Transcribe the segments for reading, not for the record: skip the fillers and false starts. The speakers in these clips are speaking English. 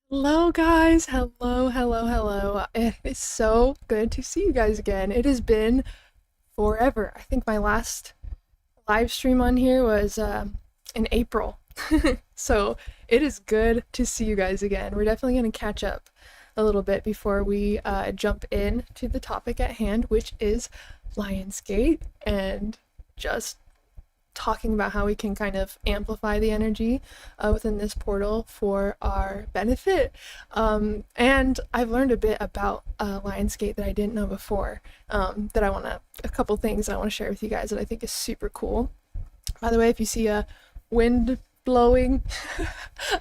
Hello, guys. Hello, hello, hello. It is so good to see you guys again. It has been forever. I think my last live stream on here was in April. So it is good to see you guys again. We're definitely going to catch up a little bit before we jump in to the topic at hand, which is Lionsgate and just talking about how we can kind of amplify the energy within this portal for our benefit. And I've learned a bit about Lionsgate that I didn't know before. That I want to, a couple things I want to share with you guys that I think is super cool. By the way, if you see a wind blowing,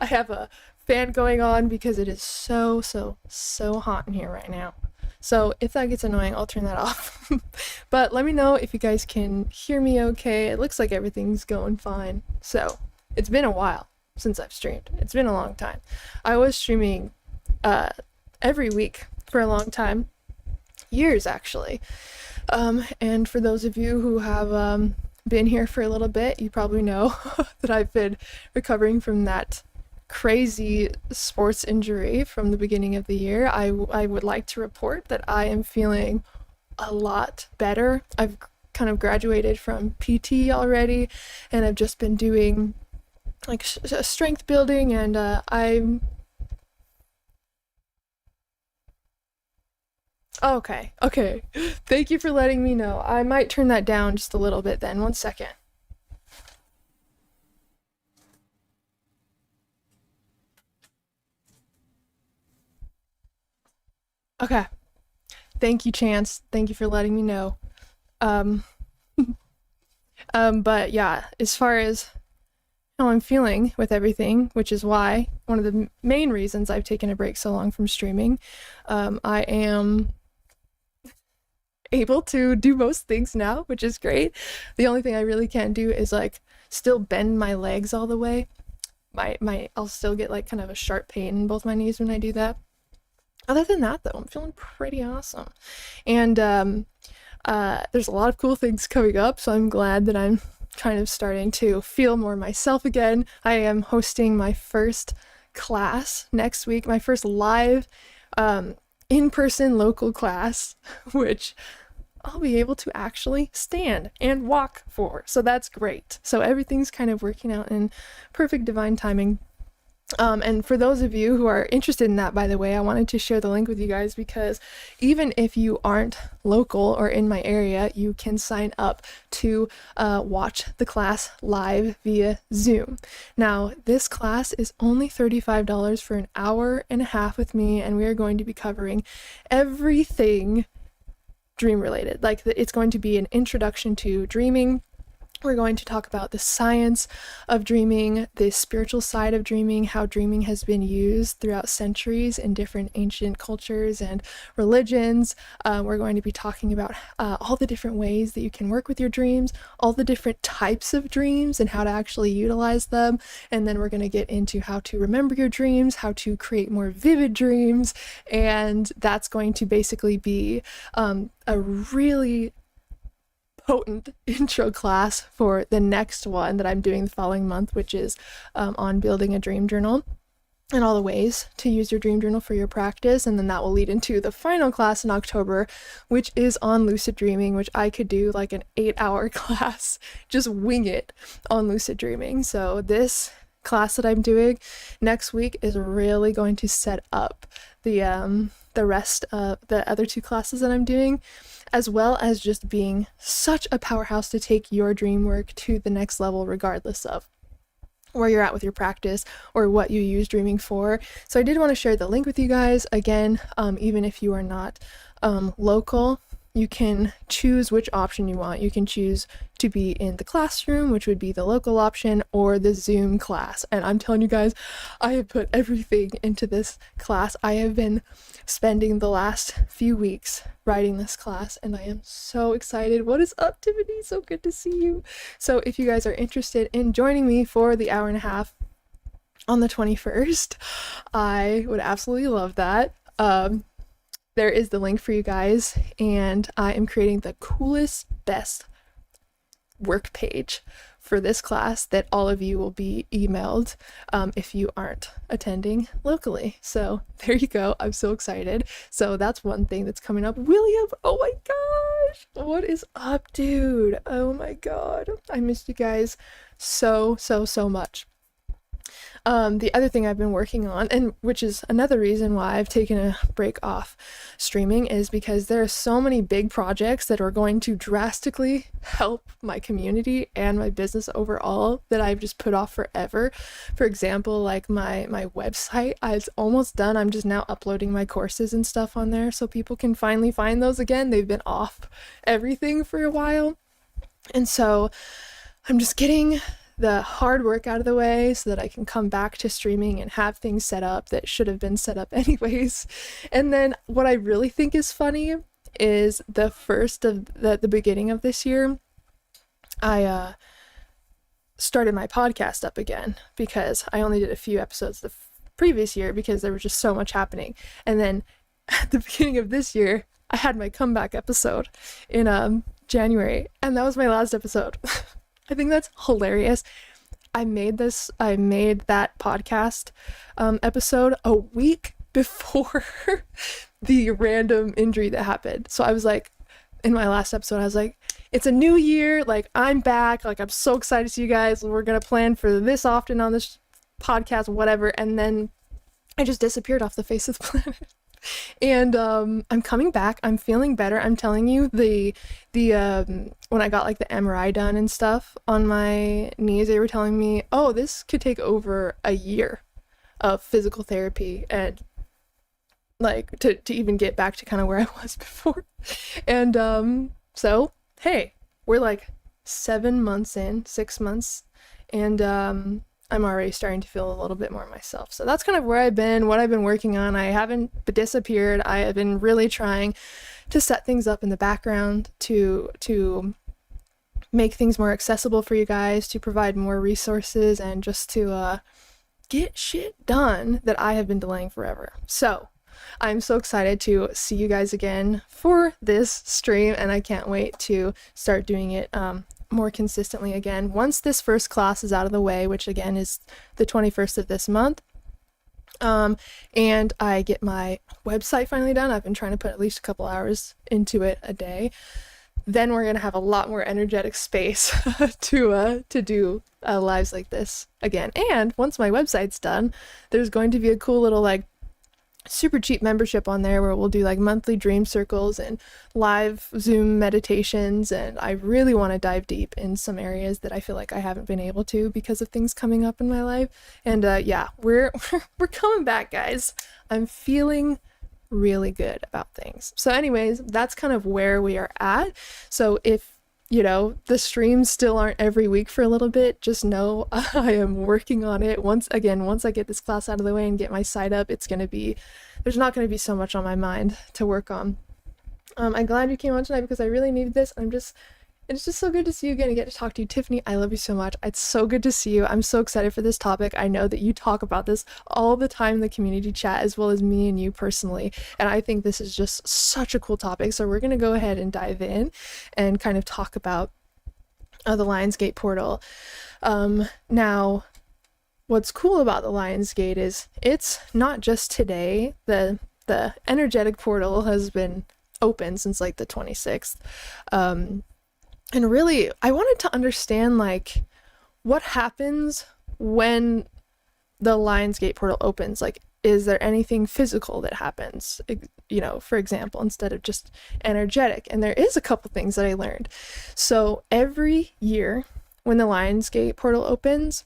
I have a fan going on because it is so hot in here right now. So if that gets annoying, I'll turn that off. But let me know if you guys can hear me okay. It looks like everything's going fine. So it's been a while since I've streamed. It's been a long time. I was streaming every week for a long time. Years, actually. And for those of you who have been here for a little bit, you probably know that I've been recovering from that crazy sports injury from the beginning of the year. I would like to report that I am feeling a lot better. I've kind of graduated from PT already, and I've just been doing like strength building, and I'm okay. Okay. Thank you for letting me know. I might turn that down just a little bit then. One second. Okay. Thank you, Chance. Thank you for letting me know. Um, but yeah, as far as how I'm feeling with everything, which is why one of the main reasons I've taken a break so long from streaming, I am able to do most things now, which is great. The only thing I really can't do is like still bend my legs all the way. I'll still get like kind of a sharp pain in both my knees when I do that. Other than that, though, I'm feeling pretty awesome. And there's a lot of cool things coming up, so I'm glad that I'm kind of starting to feel more myself again. I am hosting my first class next week, my first live in-person local class, which I'll be able to actually stand and walk for. So that's great. So everything's kind of working out in perfect divine timing. And for those of you who are interested in that, by the way, I wanted to share the link with you guys because even if you aren't local or in my area, you can sign up to watch the class live via Zoom. Now, this class is only $35 for an hour and a half with me, and we are going to be covering everything dream related. Like, it's going to be an introduction to dreaming. We're going to talk about the science of dreaming, the spiritual side of dreaming, how dreaming has been used throughout centuries in different ancient cultures and religions. We're going to be talking about all the different ways that you can work with your dreams, all the different types of dreams and how to actually utilize them. And then we're going to get into how to remember your dreams, how to create more vivid dreams. And that's going to basically be a really potent intro class for the next one that I'm doing the following month, which is on building a dream journal and all the ways to use your dream journal for your practice. And then that will lead into the final class in October, which is on lucid dreaming, which I could do like an 8-hour class, just wing it on lucid dreaming. So this class that I'm doing next week is really going to set up the rest of the other two classes that I'm doing, as well as just being such a powerhouse to take your dream work to the next level, regardless of where you're at with your practice or what you use dreaming for. So I did want to share the link with you guys. Again, even if you are not local, you can choose which option you want. You can choose to be in the classroom, which would be the local option, or the Zoom class. And I'm telling you guys, I have put everything into this class. I have been spending the last few weeks writing this class, and I am so excited. What is up, Tiffany? So good to see you. So if you guys are interested in joining me for the hour and a half on the 21st, I would absolutely love that. There is the link for you guys, and I am creating the coolest, best work page for this class that all of you will be emailed if you aren't attending locally. So there you go. I'm so excited. So that's one thing that's coming up. William, oh my gosh, what is up, dude? Oh my God, I missed you guys so much. The other thing I've been working on, and which is another reason why I've taken a break off streaming, is because there are so many big projects that are going to drastically help my community and my business overall that I've just put off forever. For example, like my website, it's almost done. I'm just now uploading my courses and stuff on there so people can finally find those again. They've been off everything for a while. And so I'm just getting the hard work out of the way so that I can come back to streaming and have things set up that should have been set up anyways. And then what I really think is funny is the beginning of this year, I started my podcast up again because I only did a few episodes the previous year because there was just so much happening. And then at the beginning of this year, I had my comeback episode in January, and that was my last episode. I think that's hilarious. I made that podcast episode a week before the random injury that happened. So I was like, in my last episode, I was like, it's a new year. Like, I'm back. Like, I'm so excited to see you guys. We're going to plan for this often on this podcast, whatever. And then I just disappeared off the face of the planet. And I'm coming back. I'm feeling better. I'm telling you, the when I got like the MRI done and stuff on my knees, they were telling me, oh, this could take over a year of physical therapy and like to even get back to kind of where I was before. And so hey, we're like 6 months, and I'm already starting to feel a little bit more myself. So that's kind of where I've been, what I've been working on. I haven't disappeared. I have been really trying to set things up in the background to make things more accessible for you guys, to provide more resources, and just to get shit done that I have been delaying forever. So I'm so excited to see you guys again for this stream, and I can't wait to start doing it more consistently again once this first class is out of the way, which again is the 21st of this month, and I get my website finally done. I've been trying to put at least a couple hours into it a day. Then we're gonna have a lot more energetic space to do lives like this again. And once my website's done, there's going to be a cool little like super cheap membership on there where we'll do like monthly dream circles and live Zoom meditations, and I really want to dive deep in some areas that I feel like I haven't been able to because of things coming up in my life. And yeah, we're coming back, guys. I'm feeling really good about things. So anyways, that's kind of where we are at. So if the streams still aren't every week for a little bit, just know I am working on it. Once I get this class out of the way and get my site up, there's not going to be so much on my mind to work on. I'm glad you came on tonight because I really needed this. It's just so good to see you again and get to talk to you. Tiffany, I love you so much. It's so good to see you. I'm so excited for this topic. I know that you talk about this all the time in the community chat, as well as me and you personally. And I think this is just such a cool topic. So we're going to go ahead and dive in and kind of talk about the Lionsgate portal. Now, what's cool about the Lionsgate is it's not just today. The energetic portal has been open since like the 26th. And really, I wanted to understand, like, what happens when the Lionsgate portal opens. Like, is there anything physical that happens, for example, instead of just energetic? And there is a couple things that I learned. So every year when the Lionsgate portal opens,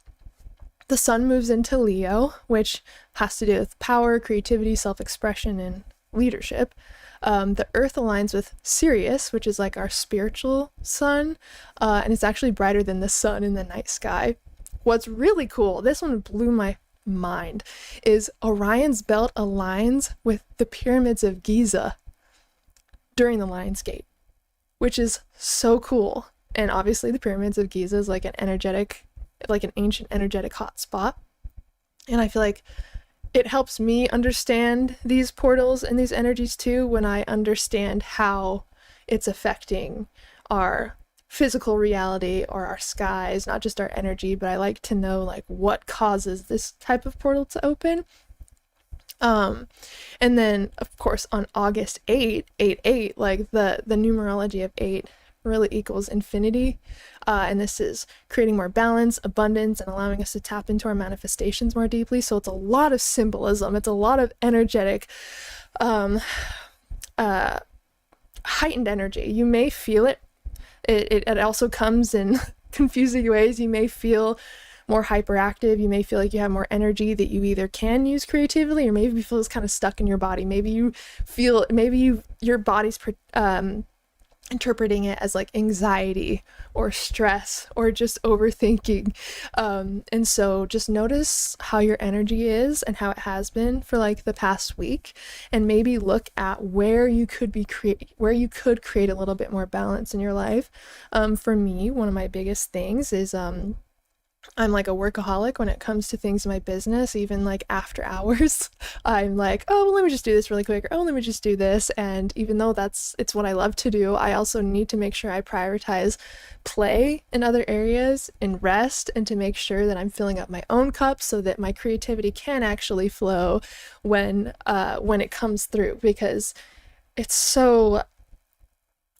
the sun moves into Leo, which has to do with power, creativity, self-expression, and leadership. The Earth aligns with Sirius, which is like our spiritual sun, and it's actually brighter than the sun in the night sky. What's really cool, this one blew my mind, is Orion's belt aligns with the pyramids of Giza during the Lionsgate, which is so cool. And obviously the pyramids of Giza is like an ancient energetic hotspot, and I feel like it helps me understand these portals and these energies too when I understand how it's affecting our physical reality or our skies, not just our energy, but I like to know like what causes this type of portal to open. And then of course on August 8, like the numerology of 8 really equals infinity. And this is creating more balance, abundance, and allowing us to tap into our manifestations more deeply. So it's a lot of symbolism. It's a lot of energetic, heightened energy. You may feel it. It also comes in confusing ways. You may feel more hyperactive. You may feel like you have more energy that you either can use creatively, or maybe you feel it's kind of stuck in your body. Maybe you feel, your body's interpreting it as like anxiety or stress or just overthinking. And so just notice how your energy is and how it has been for like the past week, and maybe look at where you could create a little bit more balance in your life. For me, one of my biggest things is I'm like a workaholic when it comes to things in my business. Even like after hours, I'm like, oh, well, let me just do this really quick, or oh, let me just do this. And even though it's what I love to do, I also need to make sure I prioritize play in other areas and rest, and to make sure that I'm filling up my own cup so that my creativity can actually flow when it comes through. Because it's so,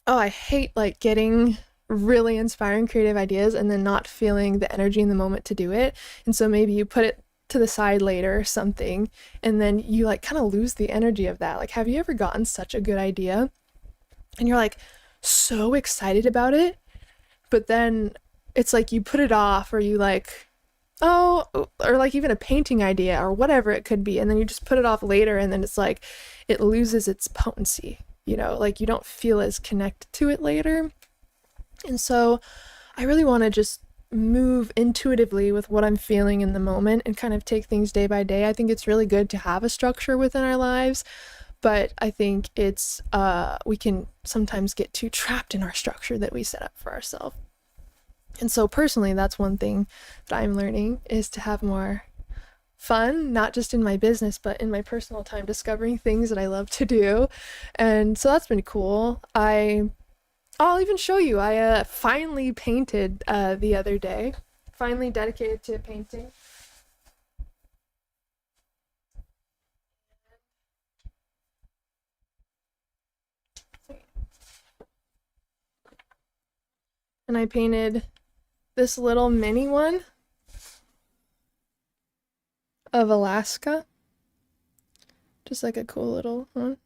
I hate like getting really inspiring creative ideas and then not feeling the energy in the moment to do it. And so maybe you put it to the side later or something, and then you like kind of lose the energy of that. Like, have you ever gotten such a good idea and you're like so excited about it, but then it's like you put it off, or you like, oh, or like even a painting idea or whatever it could be, and then you just put it off later, and then it's like it loses its potency, like you don't feel as connected to it later. And so I really want to just move intuitively with what I'm feeling in the moment and kind of take things day by day. I think it's really good to have a structure within our lives, but I think it's we can sometimes get too trapped in our structure that we set up for ourselves. And so personally, that's one thing that I'm learning, is to have more fun, not just in my business, but in my personal time, discovering things that I love to do. And so that's been cool. I'll even show you. I finally painted the other day. Finally dedicated to painting. And I painted this little mini one of Alaska. Just like a cool little one.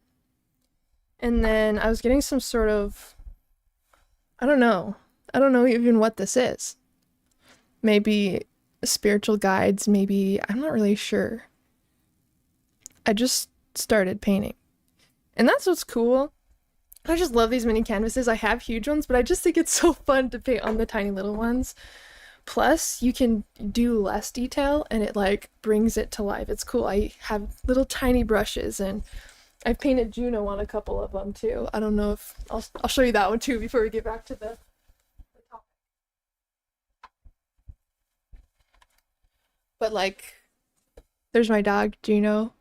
And then I was getting some sort of, I don't know even what this is. Maybe spiritual guides, maybe, I'm not really sure. I just started painting. And that's what's cool. I just love these mini canvases. I have huge ones, but I just think it's so fun to paint on the tiny little ones. Plus, you can do less detail and it like brings it to life. It's cool. I have little tiny brushes, and I've painted Juno on a couple of them too. I don't know if I'll show you that one too before we get back to the topic. But like, there's my dog Juno.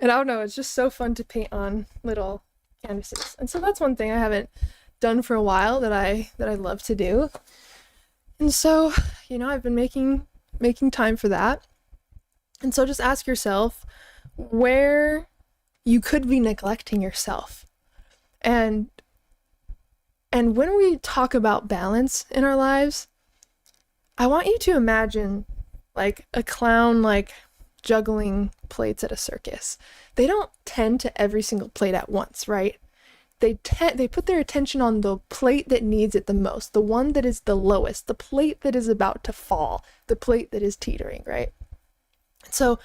And I don't know, it's just so fun to paint on little canvases. And so that's one thing I haven't done for a while that I love to do. And so, I've been making time for that. And so just ask yourself where you could be neglecting yourself. And when we talk about balance in our lives, I want you to imagine like a clown like juggling plates at a circus. They don't tend to every single plate at once, right? They put their attention on the plate that needs it the most, the one that is the lowest, the plate that is about to fall, the plate that is teetering, right? So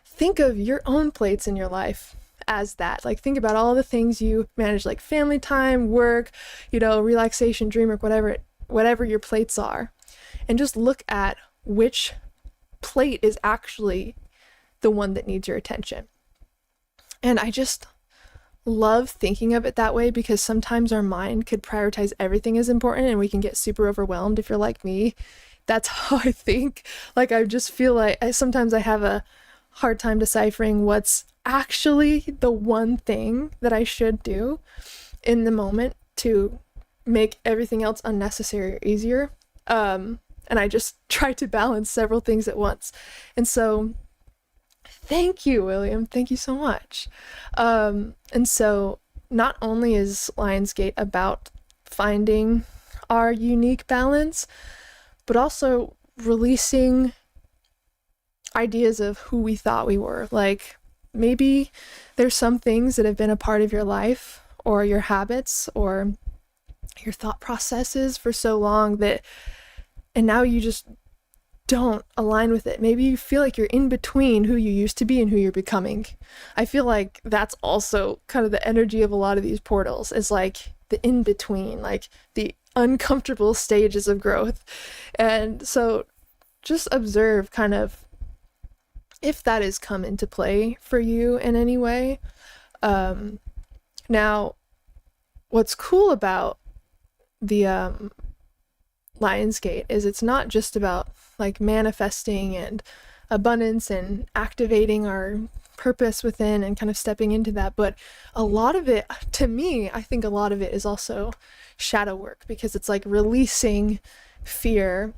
think of your own plates in your life as that. Like, think about all the things you manage, like family time, work, relaxation, dream work, whatever your plates are, and just look at which plate is actually the one that needs your attention. And I just love thinking of it that way, because sometimes our mind could prioritize everything as important and we can get super overwhelmed. If you're like me, that's how I think. Like, I just feel like sometimes I have a hard time deciphering what's actually the one thing that I should do in the moment to make everything else unnecessary or easier. And I just try to balance several things at once. And so thank you, William. Thank you so much. And so not only is Lionsgate about finding our unique balance, but also releasing ideas of who we thought we were. Like, maybe there's some things that have been a part of your life or your habits or your thought processes for so long and now you just don't align with it. Maybe you feel like you're in between who you used to be and who you're becoming. I feel like that's also kind of the energy of a lot of these portals, is like the in between, like the uncomfortable stages of growth. And so just observe kind of if that has come into play for you in any way. Now, what's cool about the Lionsgate is it's not just about like manifesting and abundance and activating our purpose within and kind of stepping into that, but a lot of it, to me, I think a lot of it is also shadow work, because it's like releasing fear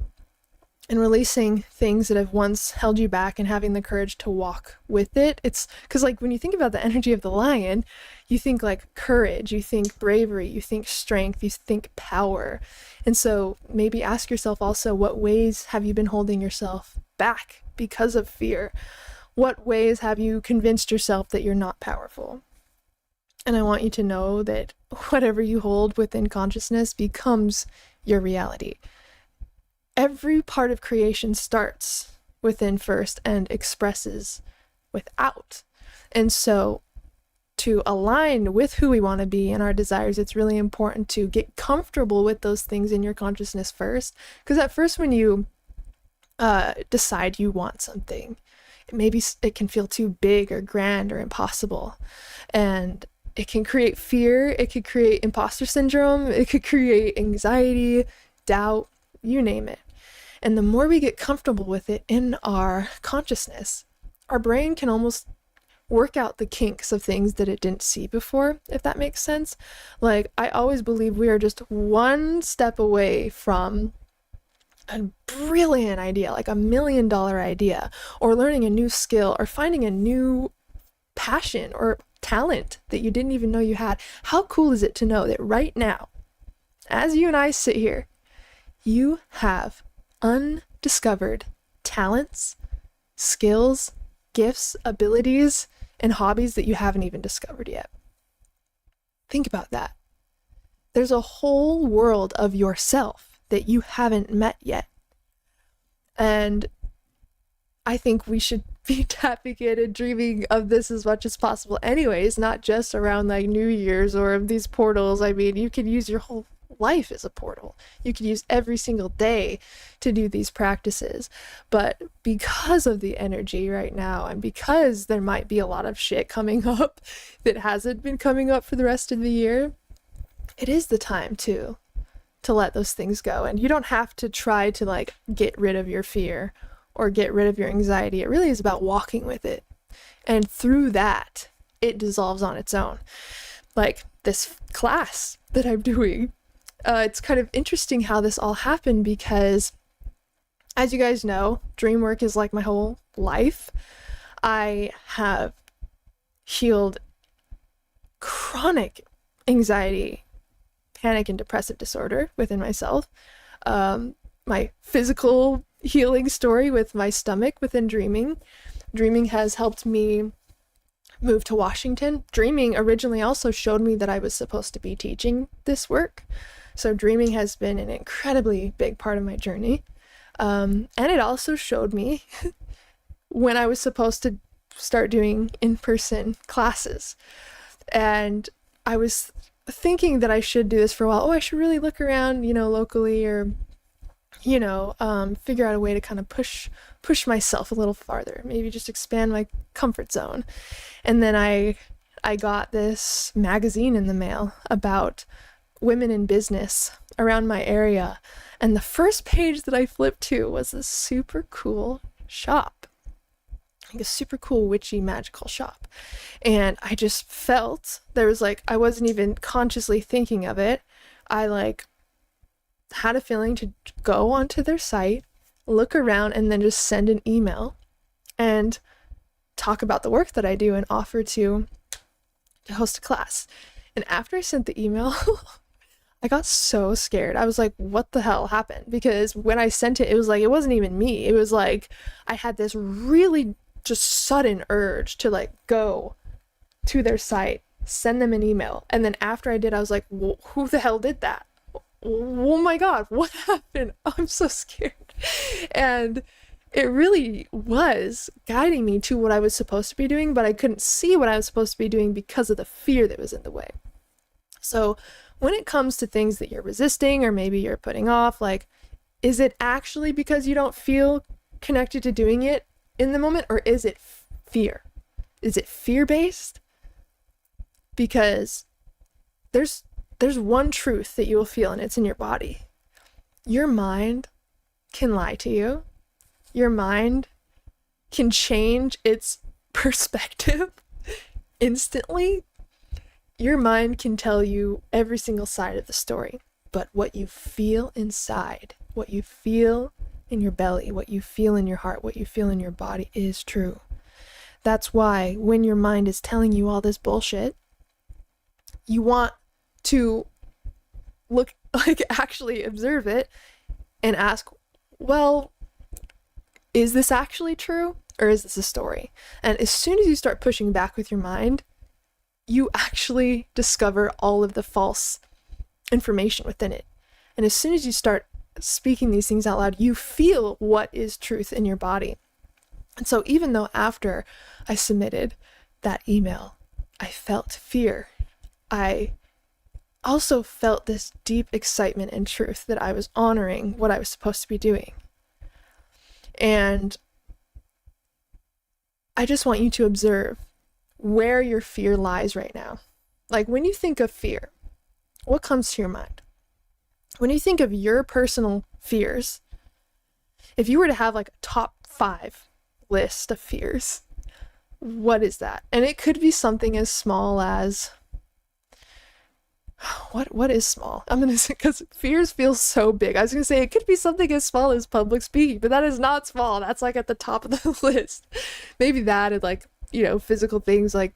and releasing things that have once held you back and having the courage to walk with it. It's because, like, when you think about the energy of the lion, you think like courage, you think bravery, you think strength, you think power. And so maybe ask yourself also, what ways have you been holding yourself back because of fear? What ways have you convinced yourself that you're not powerful? And I want you to know that whatever you hold within consciousness becomes your reality. Every part of creation starts within first and expresses without. And so to align with who we want to be and our desires, it's really important to get comfortable with those things in your consciousness first. Because at first, when you decide you want something, maybe it can feel too big or grand or impossible. And it can create fear, it could create imposter syndrome, it could create anxiety, doubt, you name it. And the more we get comfortable with it in our consciousness, our brain can almost work out the kinks of things that it didn't see before, if that makes sense. Like, I always believe we are just one step away from a brilliant idea, like $1 million idea, or learning a new skill, or finding a new passion or talent that you didn't even know you had. How cool is it to know that right now, as you and I sit here, you have undiscovered talents, skills, gifts, abilities, and hobbies that you haven't even discovered yet. Think about that. There's a whole world of yourself that you haven't met yet. And I think we should be tapping in and dreaming of this as much as possible anyways, not just around like New Year's or these portals. I mean, you can use your whole life as a portal. You could use every single day to do these practices. But because of the energy right now, and because there might be a lot of shit coming up that hasn't been coming up for the rest of the year, it is the time to let those things go. And you don't have to try to like get rid of your fear or get rid of your anxiety. It really is about walking with it. And through that, it dissolves on its own. Like this class that I'm doing, it's kind of interesting how this all happened, because as you guys know, dreamwork is like my whole life. I have healed chronic anxiety, panic, and depressive disorder within myself. My physical healing story with my stomach within dreaming. Dreaming has helped me move to Washington. Dreaming originally also showed me that I was supposed to be teaching this work. So dreaming has been an incredibly big part of my journey. And it also showed me when I was supposed to start doing in-person classes. And I was thinking that I should do this for a while. Oh, I should really look around, locally, or, figure out a way to kind of push myself a little farther, maybe just expand my comfort zone. And then I got this magazine in the mail about women in business around my area. And the first page that I flipped to was this super cool shop, like a super cool witchy magical shop. And I just felt there was I wasn't even consciously thinking of it, I like had a feeling to go onto their site, look around, and then just send an email and talk about the work that I do and offer to host a class. And after I sent the email, I got so scared. I was like, what the hell happened? Because when I sent it, it was like, it wasn't even me. It was like, I had this really just sudden urge to like go to their site, send them an email. And then after I did, I was like, who the hell did that? Oh my God, what happened? I'm so scared. And it really was guiding me to what I was supposed to be doing, but I couldn't see what I was supposed to be doing because of the fear that was in the way. So when it comes to things that you're resisting or maybe you're putting off, like, is it actually because you don't feel connected to doing it in the moment, or is it fear? Is it fear-based? Because there's one truth that you will feel, and it's in your body. Your mind can lie to you. Your mind can change its perspective instantly. Your mind can tell you every single side of the story, but what you feel inside, what you feel in your belly, what you feel in your heart, what you feel in your body is true. That's why when your mind is telling you all this bullshit, you want to look, like, actually observe it and ask, well, is this actually true, or is this a story? And as soon as you start pushing back with your mind, you actually discover all of the false information within it. And as soon as you start speaking these things out loud, you feel what is truth in your body. And so even though after I submitted that email, I felt fear, I also felt this deep excitement and truth that I was honoring what I was supposed to be doing. And I just want you to observe where your fear lies right now. Like, when you think of fear, what comes to your mind? When you think of your personal fears, if you were to have like a top 5 list of fears, what is that? And it could be something as small as, what is small? I'm gonna say, because fears feel so big. I was gonna say it could be something as small as public speaking, but that is not small. That's like at the top of the list. Maybe that, and like, you know, physical things like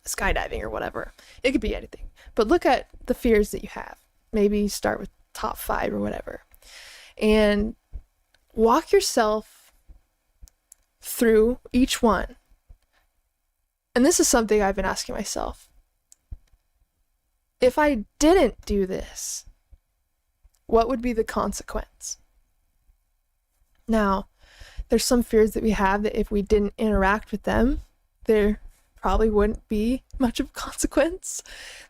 skydiving or whatever. It could be anything. But look at the fears that you have. Maybe start with top 5 or whatever, and walk yourself through each one. And this is something I've been asking myself. If I didn't do this, what would be the consequence? Now, there's some fears that we have that if we didn't interact with them, there probably wouldn't be much of a consequence.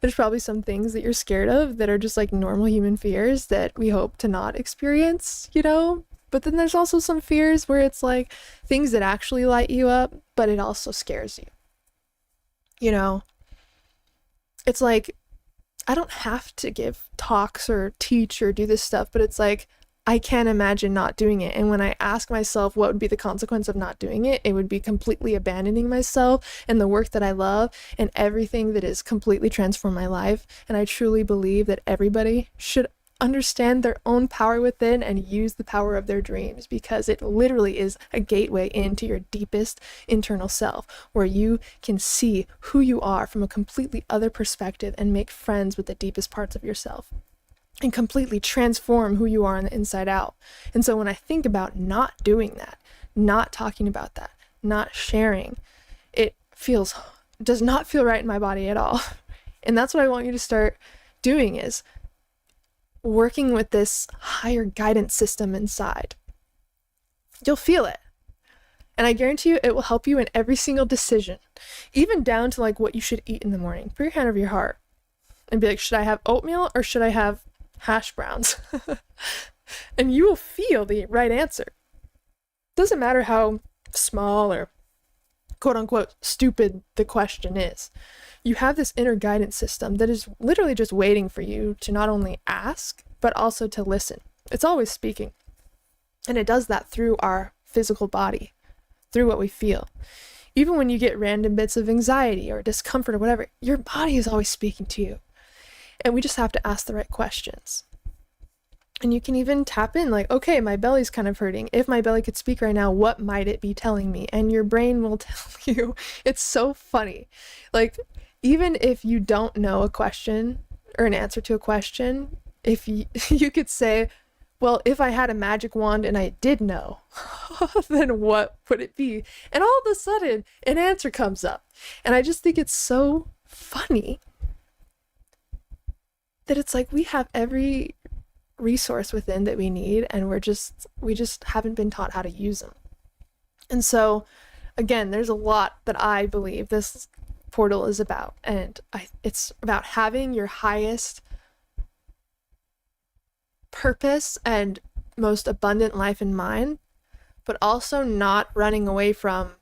There's probably some things that you're scared of that are just like normal human fears that we hope to not experience, you know? But then there's also some fears where it's like things that actually light you up, but it also scares you. You know? It's like, I don't have to give talks or teach or do this stuff, but it's like, I can't imagine not doing it. And when I ask myself what would be the consequence of not doing it, it would be completely abandoning myself and the work that I love and everything that has completely transformed my life. And I truly believe that everybody should understand their own power within and use the power of their dreams, because it literally is a gateway into your deepest internal self, where you can see who you are from a completely other perspective and make friends with the deepest parts of yourself and completely transform who you are on the inside out. And so when I think about not doing that, not talking about that, not sharing, it does not feel right in my body at all. And that's what I want you to start doing, is working with this higher guidance system inside. You'll feel it. And I guarantee you it will help you in every single decision, even down to like what you should eat in the morning. Put your hand over your heart and be like, should I have oatmeal or should I have hash browns? And you will feel the right answer. Doesn't matter how small or quote unquote stupid the question is. You have this inner guidance system that is literally just waiting for you to not only ask, but also to listen. It's always speaking. And it does that through our physical body, through what we feel. Even when you get random bits of anxiety or discomfort or whatever, your body is always speaking to you. And we just have to ask the right questions. And you can even tap in like, okay, my belly's kind of hurting. If my belly could speak right now, what might it be telling me? And your brain will tell you. It's so funny. Like, even if you don't know a question or an answer to a question, if you could say, well, if I had a magic wand and I did know, then what would it be? And all of a sudden, an answer comes up. And I just think it's so funny that it's like we have every resource within that we need, and we just haven't been taught how to use them. And so, again, there's a lot that I believe this portal is about, and it's about having your highest purpose and most abundant life in mind, but also not running away from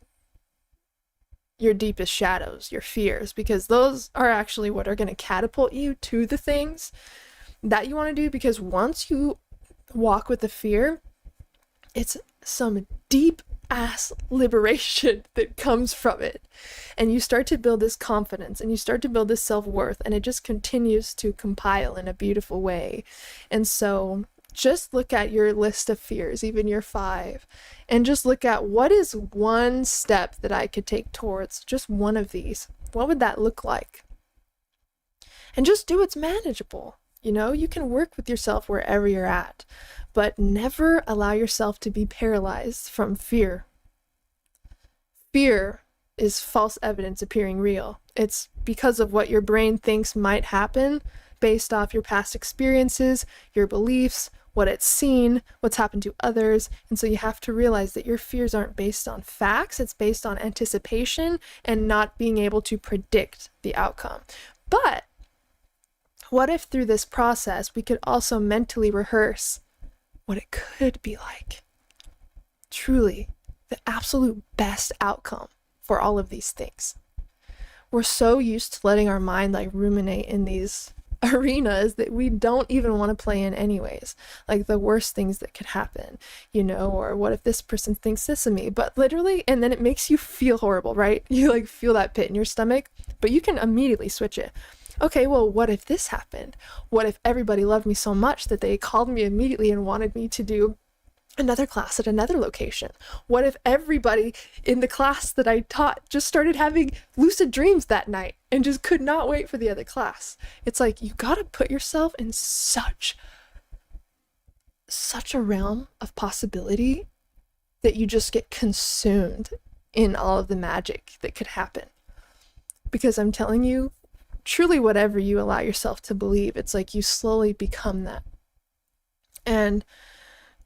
your deepest shadows, your fears, because those are actually what are going to catapult you to the things that you want to do. Because once you walk with the fear, it's some deep ass liberation that comes from it, and you start to build this confidence and you start to build this self-worth, and it just continues to compile in a beautiful way. And so just look at your list of fears, even your 5, and just look at what is one step that I could take towards just one of these. What would that look like? And just do what's manageable. You know, you can work with yourself wherever you're at, but never allow yourself to be paralyzed from fear. Fear is false evidence appearing real. It's because of what your brain thinks might happen based off your past experiences, your beliefs, what it's seen, what's happened to others. And so you have to realize that your fears aren't based on facts. It's based on anticipation and not being able to predict the outcome. But what if through this process we could also mentally rehearse what it could be like? Truly, the absolute best outcome for all of these things. We're so used to letting our mind like ruminate in these arenas that we don't even want to play in anyways. Like the worst things that could happen, you know, or what if this person thinks this of me? But literally, and then it makes you feel horrible, right? You like feel that pit in your stomach, but you can immediately switch it. Okay, well, what if this happened? What if everybody loved me so much that they called me immediately and wanted me to do another class at another location? What if everybody in the class that I taught just started having lucid dreams that night and just could not wait for the other class? It's like you gotta put yourself in such a realm of possibility that you just get consumed in all of the magic that could happen. Because I'm telling you, truly whatever you allow yourself to believe, it's like you slowly become that. And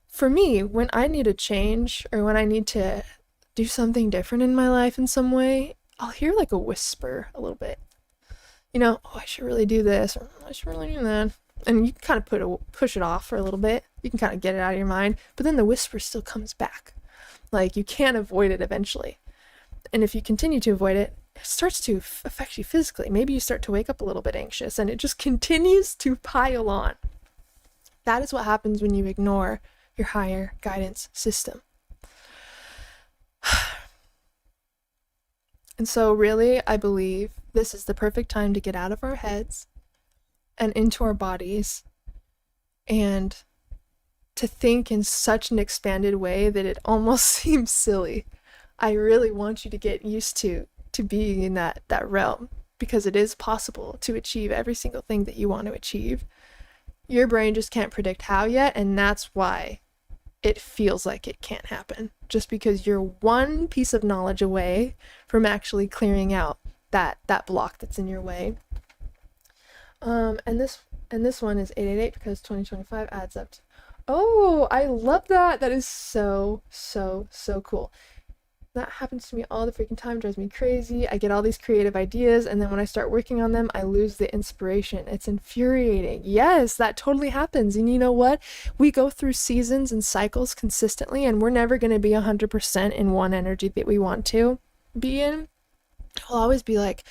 for me, when I need a change or when I need to do something different in my life in some way, I'll hear like a whisper a little bit. You know, oh, I should really do this, or I should really do that. And you can kind of push it off for a little bit. You can kind of get it out of your mind, but then the whisper still comes back. Like you can't avoid it eventually. And if you continue to avoid it, it starts to affect you physically. Maybe you start to wake up a little bit anxious, and it just continues to pile on. That is what happens when you ignore your higher guidance system. And so really, I believe this is the perfect time to get out of our heads and into our bodies, and to think in such an expanded way that it almost seems silly. I really want you to get used to being in that realm, because it is possible to achieve every single thing that you want to achieve. Your brain just can't predict how yet, and that's why it feels like it can't happen, just because you're one piece of knowledge away from actually clearing out that block that's in your way. And this one is 888 because 2025 adds up to, oh, I love that. That is so cool. That happens to me all the freaking time. It drives me crazy. I get all these creative ideas, and then when I start working on them, I lose the inspiration. It's infuriating. Yes, that totally happens. And you know what? We go through seasons and cycles consistently, and we're never going to be 100% in one energy that we want to be in. It'll always be like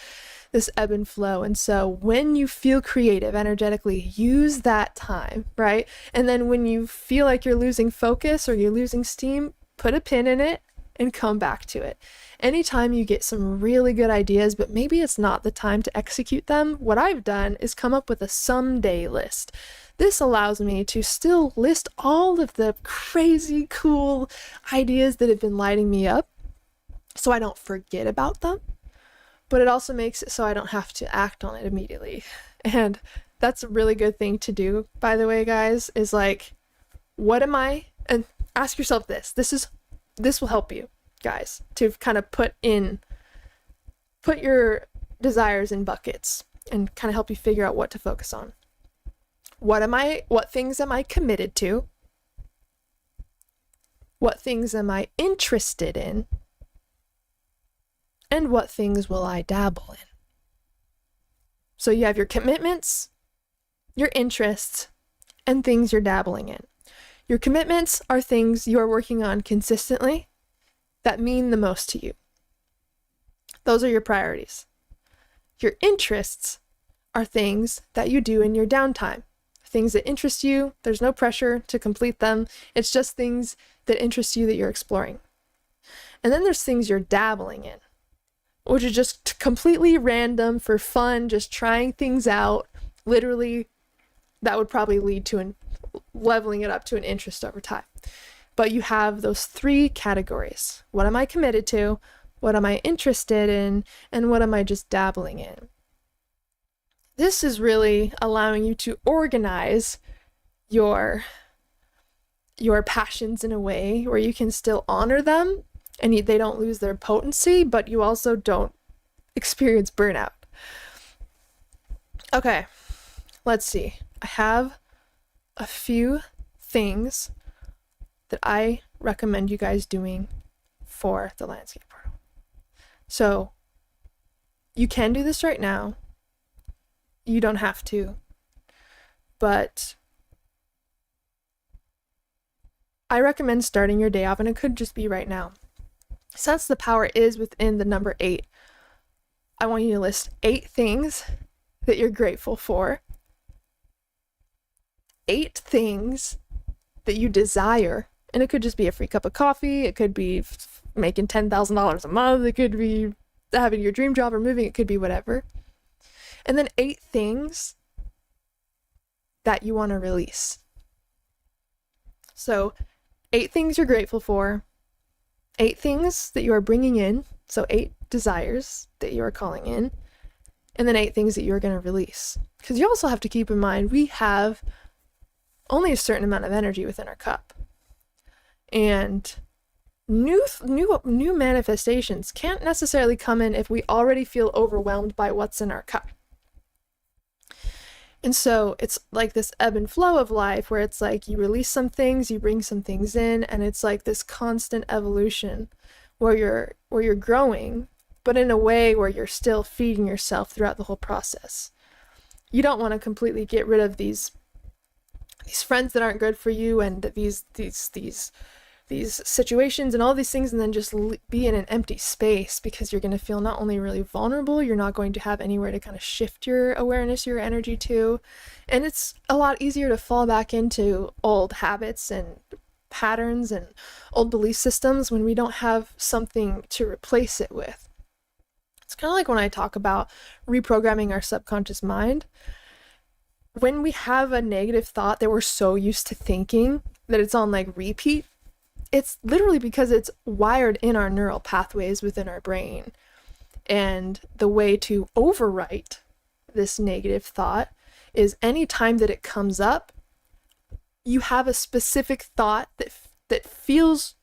this ebb and flow. And so when you feel creative energetically, use that time, right? And then when you feel like you're losing focus or you're losing steam, put a pin in it. and come back to it. Anytime you get some really good ideas, but maybe it's not the time to execute them, what I've done is come up with a someday list. This allows me to still list all of the crazy cool ideas that have been lighting me up so I don't forget about them, but it also makes it so I don't have to act on it immediately. And that's a really good thing to do, by the way, guys, is like, what am I? And ask yourself this. This will help you, guys, to kind of put your desires in buckets and kind of help you figure out what to focus on. What things am I committed to? What things am I interested in? And what things will I dabble in? So you have your commitments, your interests, and things you're dabbling in. Your commitments are things you are working on consistently that mean the most to you. Those are your priorities. Your interests are things that you do in your downtime. Things that interest you, there's no pressure to complete them. It's just things that interest you that you're exploring. And then there's things you're dabbling in, which are just completely random for fun, just trying things out. Literally, that would probably lead to leveling it up to an interest over time. But you have those three categories. What am I committed to? What am I interested in? And what am I just dabbling in? This is really allowing you to organize your passions in a way where you can still honor them and they don't lose their potency, but you also don't experience burnout. Okay, let's see. I have a few things that I recommend you guys doing for the landscape portal. So you can do this right now. You don't have to, but I recommend starting your day off, and it could just be right now. Since the power is within the number 8, I want you to list 8 things that you're grateful for, 8 things that you desire, and it could just be a free cup of coffee, it could be making $10,000 a month, it could be having your dream job or moving, it could be whatever. And then 8 things that you want to release. So 8 things you're grateful for, 8 things that you are bringing in, so 8 desires that you are calling in, and then 8 things that you're going to release. Because you also have to keep in mind, we have only a certain amount of energy within our cup. And new manifestations can't necessarily come in if we already feel overwhelmed by what's in our cup. And so it's like this ebb and flow of life where it's like you release some things, you bring some things in, and it's like this constant evolution where you're growing, but in a way where you're still feeding yourself throughout the whole process. You don't want to completely get rid of these friends that aren't good for you and these situations and all these things, and then just be in an empty space, because you're going to feel not only really vulnerable, you're not going to have anywhere to kind of shift your awareness, your energy to, and it's a lot easier to fall back into old habits and patterns and old belief systems when we don't have something to replace it with. It's kind of like when I talk about reprogramming our subconscious mind. When we have a negative thought that we're so used to thinking that it's on like repeat, it's literally because it's wired in our neural pathways within our brain. And the way to overwrite this negative thought is any time that it comes up, you have a specific thought that feels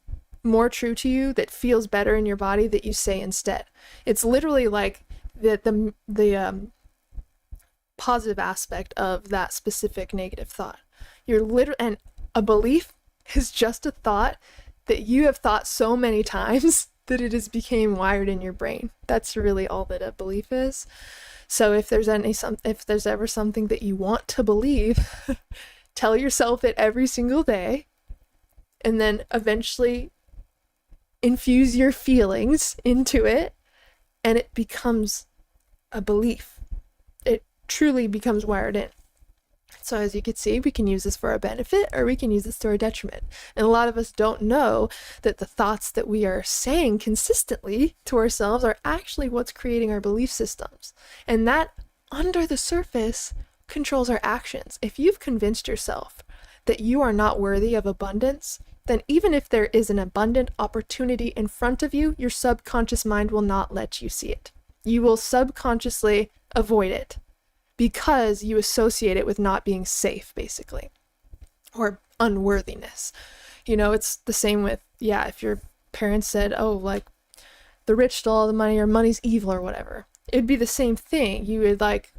more true to you, that feels better in your body, that you say instead. It's literally like the positive aspect of that specific negative thought. And a belief is just a thought that you have thought so many times that it has become wired in your brain. That's really all that a belief is. So if there's ever something that you want to believe, tell yourself it every single day, and then eventually infuse your feelings into it, and it becomes a belief. It truly becomes wired in. So as you can see, we can use this for our benefit or we can use this to our detriment. And a lot of us don't know that the thoughts that we are saying consistently to ourselves are actually what's creating our belief systems. And that, under the surface, controls our actions. If you've convinced yourself that you are not worthy of abundance, then even if there is an abundant opportunity in front of you, your subconscious mind will not let you see it. You will subconsciously avoid it because you associate it with not being safe, basically, or unworthiness. You know, it's the same with, if your parents said, oh, like, the rich stole all the money, or money's evil, or whatever. It'd be the same thing. You would, like,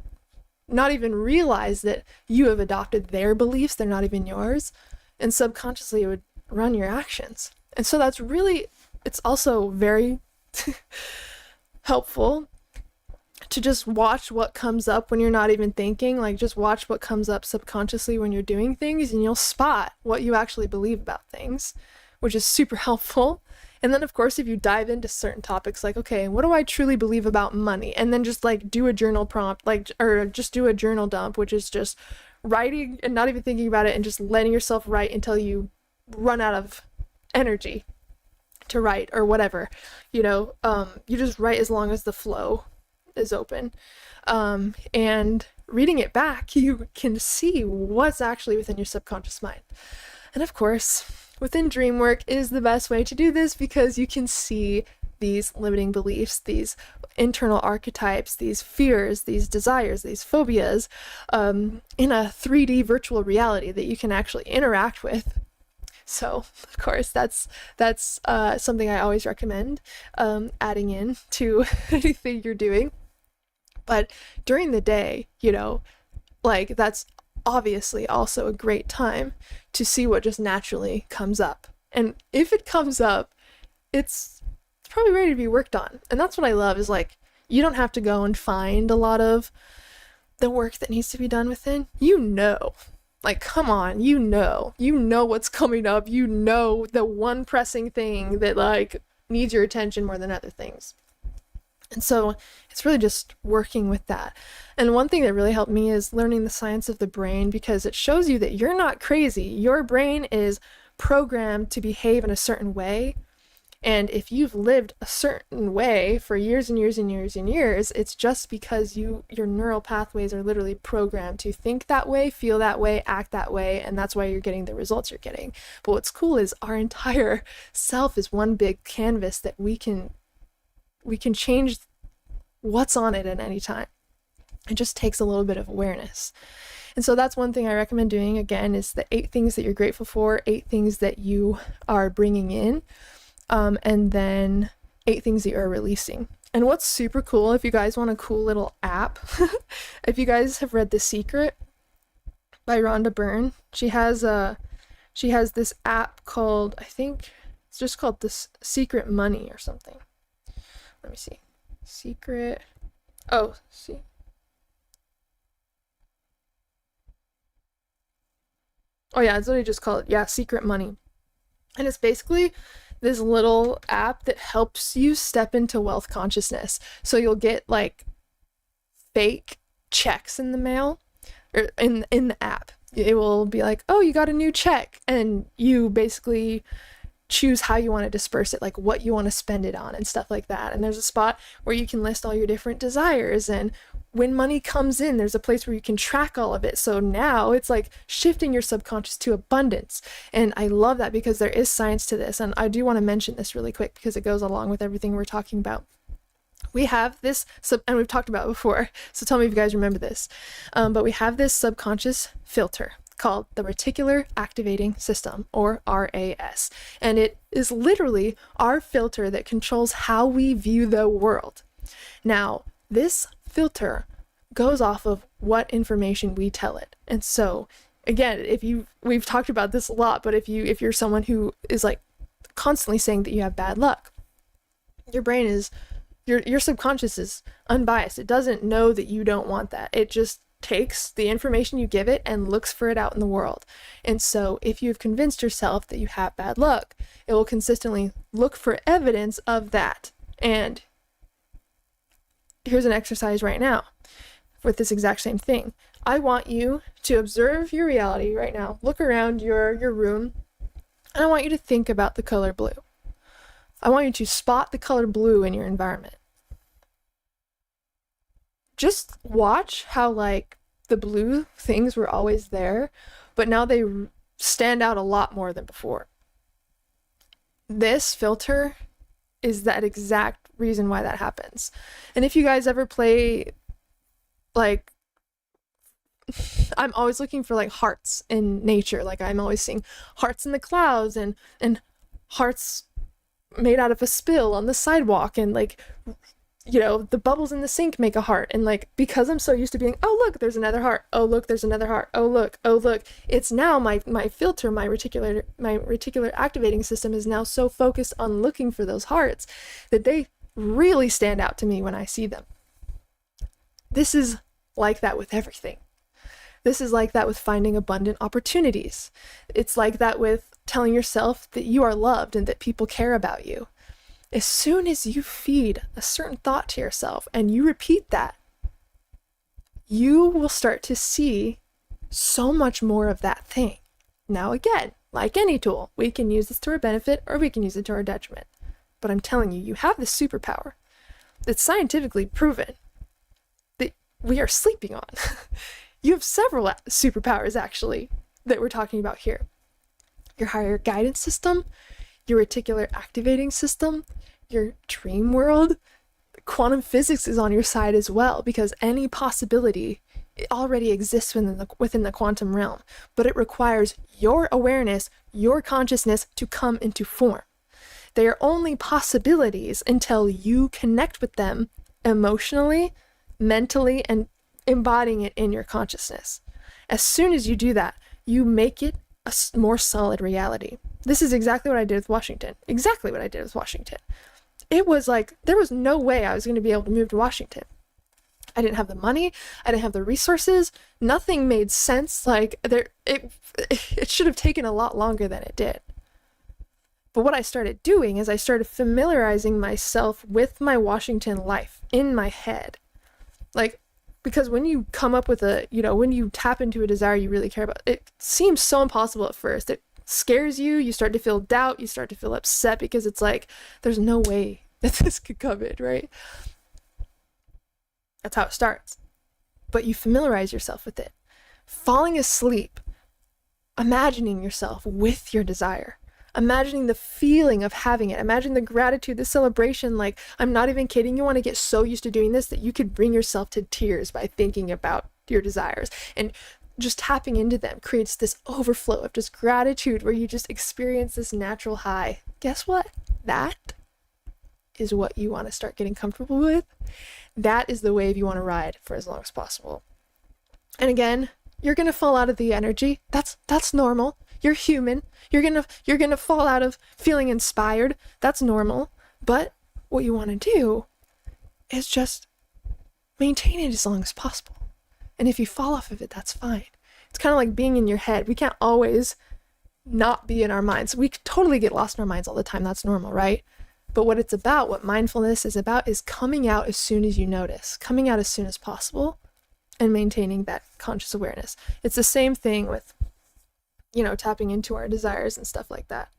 not even realize that you have adopted their beliefs, they're not even yours, and subconsciously it would run your actions. And so that's really, it's also very helpful to just watch what comes up when you're not even thinking. Like, just watch what comes up subconsciously when you're doing things, and you'll spot what you actually believe about things, which is super helpful. And then, of course, if you dive into certain topics, like, okay, what do I truly believe about money? And then just, like, do a journal prompt, like, or just do a journal dump, which is just writing and not even thinking about it and just letting yourself write until you run out of energy to write, or whatever. You know, you just write as long as the flow is open. And reading it back, you can see what's actually within your subconscious mind. And of course, within dreamwork is the best way to do this, because you can see these limiting beliefs, these internal archetypes, these fears, these desires, these phobias, in a 3D virtual reality that you can actually interact with. So, of course, that's something I always recommend adding in to anything you're doing. But during the day, you know, like, that's obviously also a great time to see what just naturally comes up. And if it comes up, it's probably ready to be worked on. And that's what I love, is, like, you don't have to go and find a lot of the work that needs to be done within. You know, like, come on, you know what's coming up. You know the one pressing thing that, like, needs your attention more than other things. And so it's really just working with that. And one thing that really helped me is learning the science of the brain, because it shows you that you're not crazy. Your brain is programmed to behave in a certain way. And if you've lived a certain way for years and years and years and years, it's just because your neural pathways are literally programmed to think that way, feel that way, act that way, and that's why you're getting the results you're getting. But what's cool is our entire self is one big canvas that we can change what's on it at any time. It just takes a little bit of awareness. And so that's one thing I recommend doing, again, is the 8 things that you're grateful for, 8 things that you are bringing in, and then 8 things that you're releasing. And what's super cool, if you guys want a cool little app, if you guys have read The Secret by Rhonda Byrne, she has this app called, I think it's just called this Secret Money or something. Let me see. Secret. Oh, see. Oh yeah, it's literally just called, Secret Money. And it's basically this little app that helps you step into wealth consciousness. So you'll get, like, fake checks in the mail, or in the app. It will be like, oh, you got a new check, and you basically choose how you want to disperse it, like what you want to spend it on and stuff like that. And there's a spot where you can list all your different desires, and when money comes in, there's a place where you can track all of it. So now it's like shifting your subconscious to abundance. And I love that, because there is science to this. And I do want to mention this really quick, because it goes along with everything we're talking about. We have this, and we've talked about it before, so tell me if you guys remember this, but we have this subconscious filter called the Reticular Activating System, or RAS. And it is literally our filter that controls how we view the world. Now, this filter goes off of what information we tell it. And so, again, we've talked about this a lot, but if you're someone who is, like, constantly saying that you have bad luck, your brain is, your subconscious is unbiased. It doesn't know that you don't want that. It just takes the information you give it and looks for it out in the world. And so if you've convinced yourself that you have bad luck, it will consistently look for evidence of that. And here's an exercise right now with this exact same thing. I want you to observe your reality right now. Look around your room, and I want you to think about the color blue. I want you to spot the color blue in your environment. Just watch how, like, the blue things were always there, but now they stand out a lot more than before. This filter is that exact reason why that happens. And if you guys ever play, like, I'm always looking for, like, hearts in nature. Like, I'm always seeing hearts in the clouds and hearts made out of a spill on the sidewalk, and, like, you know, the bubbles in the sink make a heart. And, like, because I'm so used to being, oh look, there's another heart, oh look, there's another heart, oh look, it's now my filter, my reticular activating system is now so focused on looking for those hearts that they really stand out to me when I see them. This is like that with everything. This is like that with finding abundant opportunities. It's like that with telling yourself that you are loved and that people care about you. As soon as you feed a certain thought to yourself and you repeat that, you will start to see so much more of that thing. Now again, like any tool, we can use this to our benefit or we can use it to our detriment. But I'm telling you, you have this superpower that's scientifically proven that we are sleeping on. You have several superpowers, actually, that we're talking about here. Your higher guidance system, your reticular activating system, your dream world. Quantum physics is on your side as well, because any possibility, it already exists within the quantum realm, but it requires your awareness, your consciousness to come into form. They are only possibilities until you connect with them emotionally, mentally, and embodying it in your consciousness. As soon as you do that, you make it a more solid reality. This is exactly what I did with Washington. It was like, there was no way I was going to be able to move to Washington. I didn't have the money. I didn't have the resources. Nothing made sense. Like, it should have taken a lot longer than it did. But what I started doing is I started familiarizing myself with my Washington life in my head. Like, because when you come up with when you tap into a desire you really care about, it seems so impossible at first. It scares you. You start to feel doubt. You start to feel upset because it's like, there's no way that this could come in, right? That's how it starts. But you familiarize yourself with it. Falling asleep, imagining yourself with your desire. Imagining the feeling of having it. Imagine the gratitude, the celebration. Like, I'm not even kidding. You want to get so used to doing this that you could bring yourself to tears by thinking about your desires. And just tapping into them creates this overflow of just gratitude where you just experience this natural high. Guess what? That is what you want to start getting comfortable with. That is the wave you want to ride for as long as possible. And again, you're going to fall out of the energy. That's normal. You're human. You're gonna fall out of feeling inspired. That's normal. But what you want to do is just maintain it as long as possible. And if you fall off of it, that's fine. It's kind of like being in your head. We can't always not be in our minds. We totally get lost in our minds all the time. That's normal, right? But what it's about, what mindfulness is about, is coming out as soon as you notice, coming out as soon as possible, and maintaining that conscious awareness. It's the same thing with, tapping into our desires and stuff like that.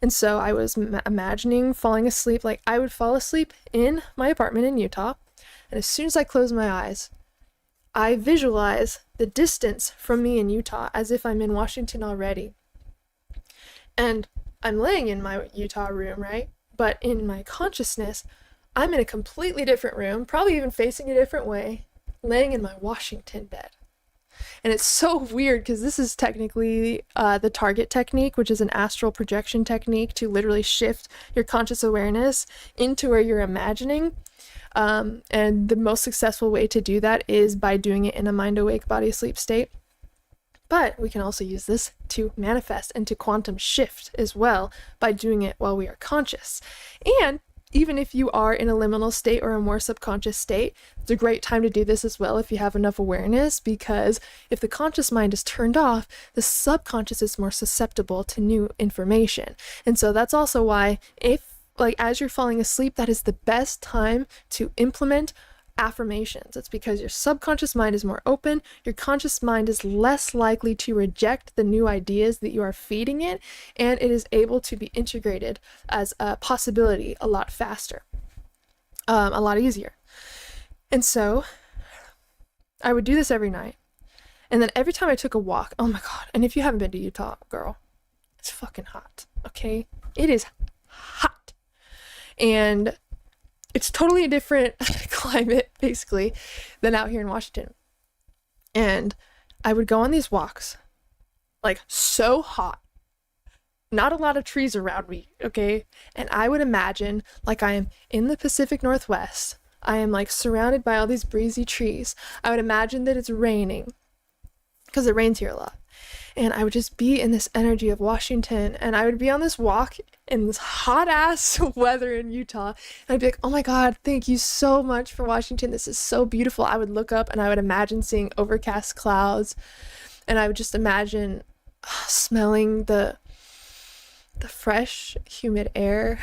And so I was imagining falling asleep. Like, I would fall asleep in my apartment in Utah, and as soon as I close my eyes, I visualize the distance from me in Utah as if I'm in Washington already. And I'm laying in my Utah room, right? But in my consciousness, I'm in a completely different room, probably even facing a different way, laying in my Washington bed. And it's so weird because this is technically the target technique, which is an astral projection technique to literally shift your conscious awareness into where you're imagining. And the most successful way to do that is by doing it in a mind awake, body asleep state. But we can also use this to manifest and to quantum shift as well by doing it while we are conscious. And even if you are in a liminal state or a more subconscious state, it's a great time to do this as well if you have enough awareness, because if the conscious mind is turned off, the subconscious is more susceptible to new information. And so that's also why as you're falling asleep, that is the best time to implement affirmations. It's because your subconscious mind is more open. Your conscious mind is less likely to reject the new ideas that you are feeding it, and it is able to be integrated as a possibility a lot faster, a lot easier. And so I would do this every night. And then every time I took a walk, oh my God. And if you haven't been to Utah, girl, it's fucking hot, okay? It is hot. And it's totally a different climate, basically, than out here in Washington. And I would go on these walks, like so hot, not a lot of trees around me, okay? And I would imagine like I am in the Pacific Northwest. I am like surrounded by all these breezy trees. I would imagine that it's raining, because it rains here a lot. And I would just be in this energy of Washington, and I would be on this walk in this hot ass weather in Utah, and I'd be like, oh my God, thank you so much for Washington. This is so beautiful. I would look up and I would imagine seeing overcast clouds, and I would just imagine smelling the fresh, humid air.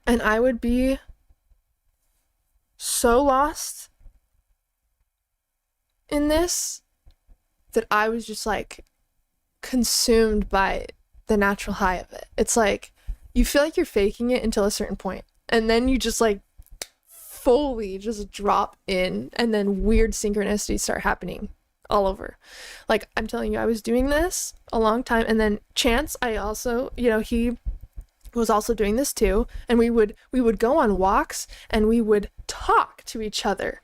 And I would be so lost in this that I was just like consumed by the natural high of it. It's like you feel like you're faking it until a certain point, and then you just like fully just drop in, and then weird synchronicities start happening all over. Like, I'm telling you, I was doing this a long time, and then Chance, I also, he was also doing this too, and we would go on walks and we would talk to each other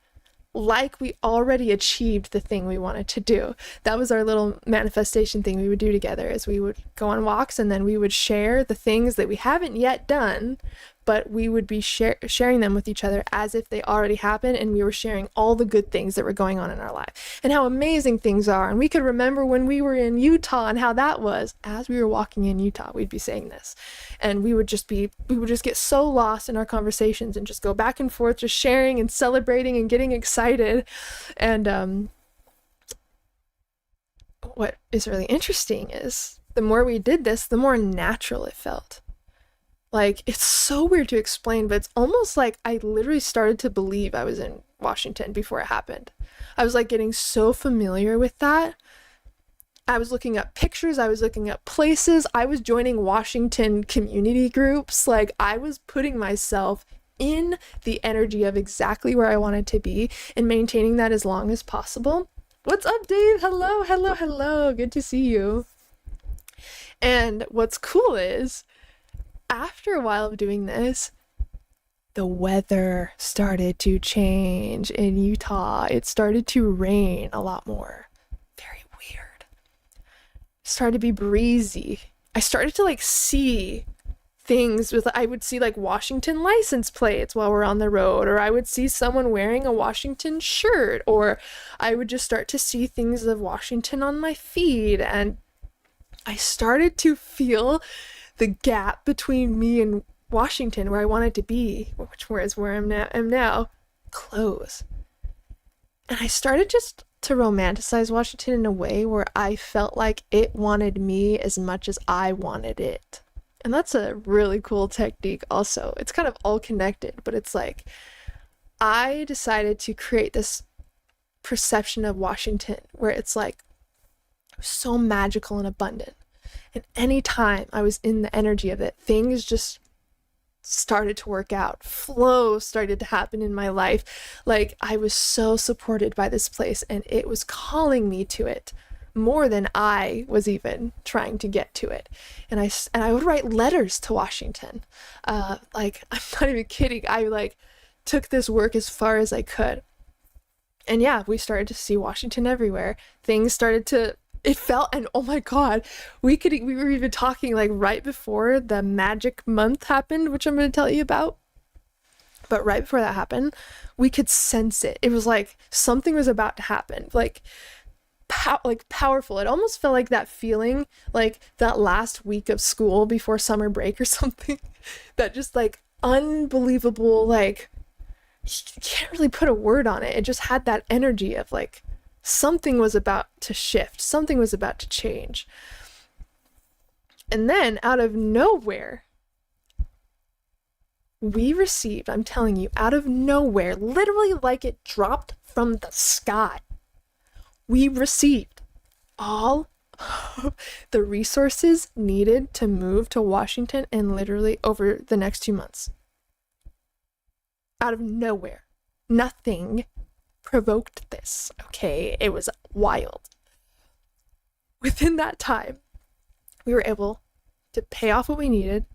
like we already achieved the thing we wanted to do. That was our little manifestation thing we would do together, is we would go on walks and then we would share the things that we haven't yet done, but we would be sharing them with each other as if they already happened, and we were sharing all the good things that were going on in our life and how amazing things are. And we could remember when we were in Utah and how that was. As we were walking in Utah, we'd be saying this, and we would just get so lost in our conversations and just go back and forth, just sharing and celebrating and getting excited. And what is really interesting is the more we did this, the more natural it felt. Like, it's so weird to explain, but it's almost like I literally started to believe I was in Washington before it happened. I was like getting so familiar with that. I was looking up pictures, I was looking up places, I was joining Washington community groups. Like, I was putting myself in the energy of exactly where I wanted to be and maintaining that as long as possible. What's up, Dave? Hello, hello, hello. Good to see you. And what's cool is, after a while of doing this, the weather started to change in Utah. It started to rain a lot more. Very weird. It started to be breezy. I started to like see things I would see like Washington license plates while we're on the road, or I would see someone wearing a Washington shirt, or I would just start to see things of Washington on my feed, and I started to feel the gap between me and Washington, where I wanted to be, which is where I'm now, close. And I started just to romanticize Washington in a way where I felt like it wanted me as much as I wanted it. And that's a really cool technique also. It's kind of all connected, but it's like I decided to create this perception of Washington where it's like so magical and abundant. And anytime I was in the energy of it, things just started to work out. Flow started to happen in my life. Like, I was so supported by this place, and it was calling me to it more than I was even trying to get to it. And I would write letters to Washington. Like, I'm not even kidding. I like took this work as far as I could. And yeah, we started to see Washington everywhere. Things started to, it felt, and oh my God, we were even talking like right before the magic month happened, which I'm going to tell you about. But right before that happened, we could sense it. It was like something was about to happen. Like powerful. It almost felt like that feeling, like that last week of school before summer break or something. That just like unbelievable, like you can't really put a word on it. It just had that energy of like something was about to shift, something was about to change. And then out of nowhere, We received, I'm telling you, out of nowhere, literally like it dropped from the sky, we received all the resources needed to move to Washington and literally over the next 2 months. Out of nowhere. Nothing provoked this, okay? It was wild. Within that time, we were able to pay off what we needed.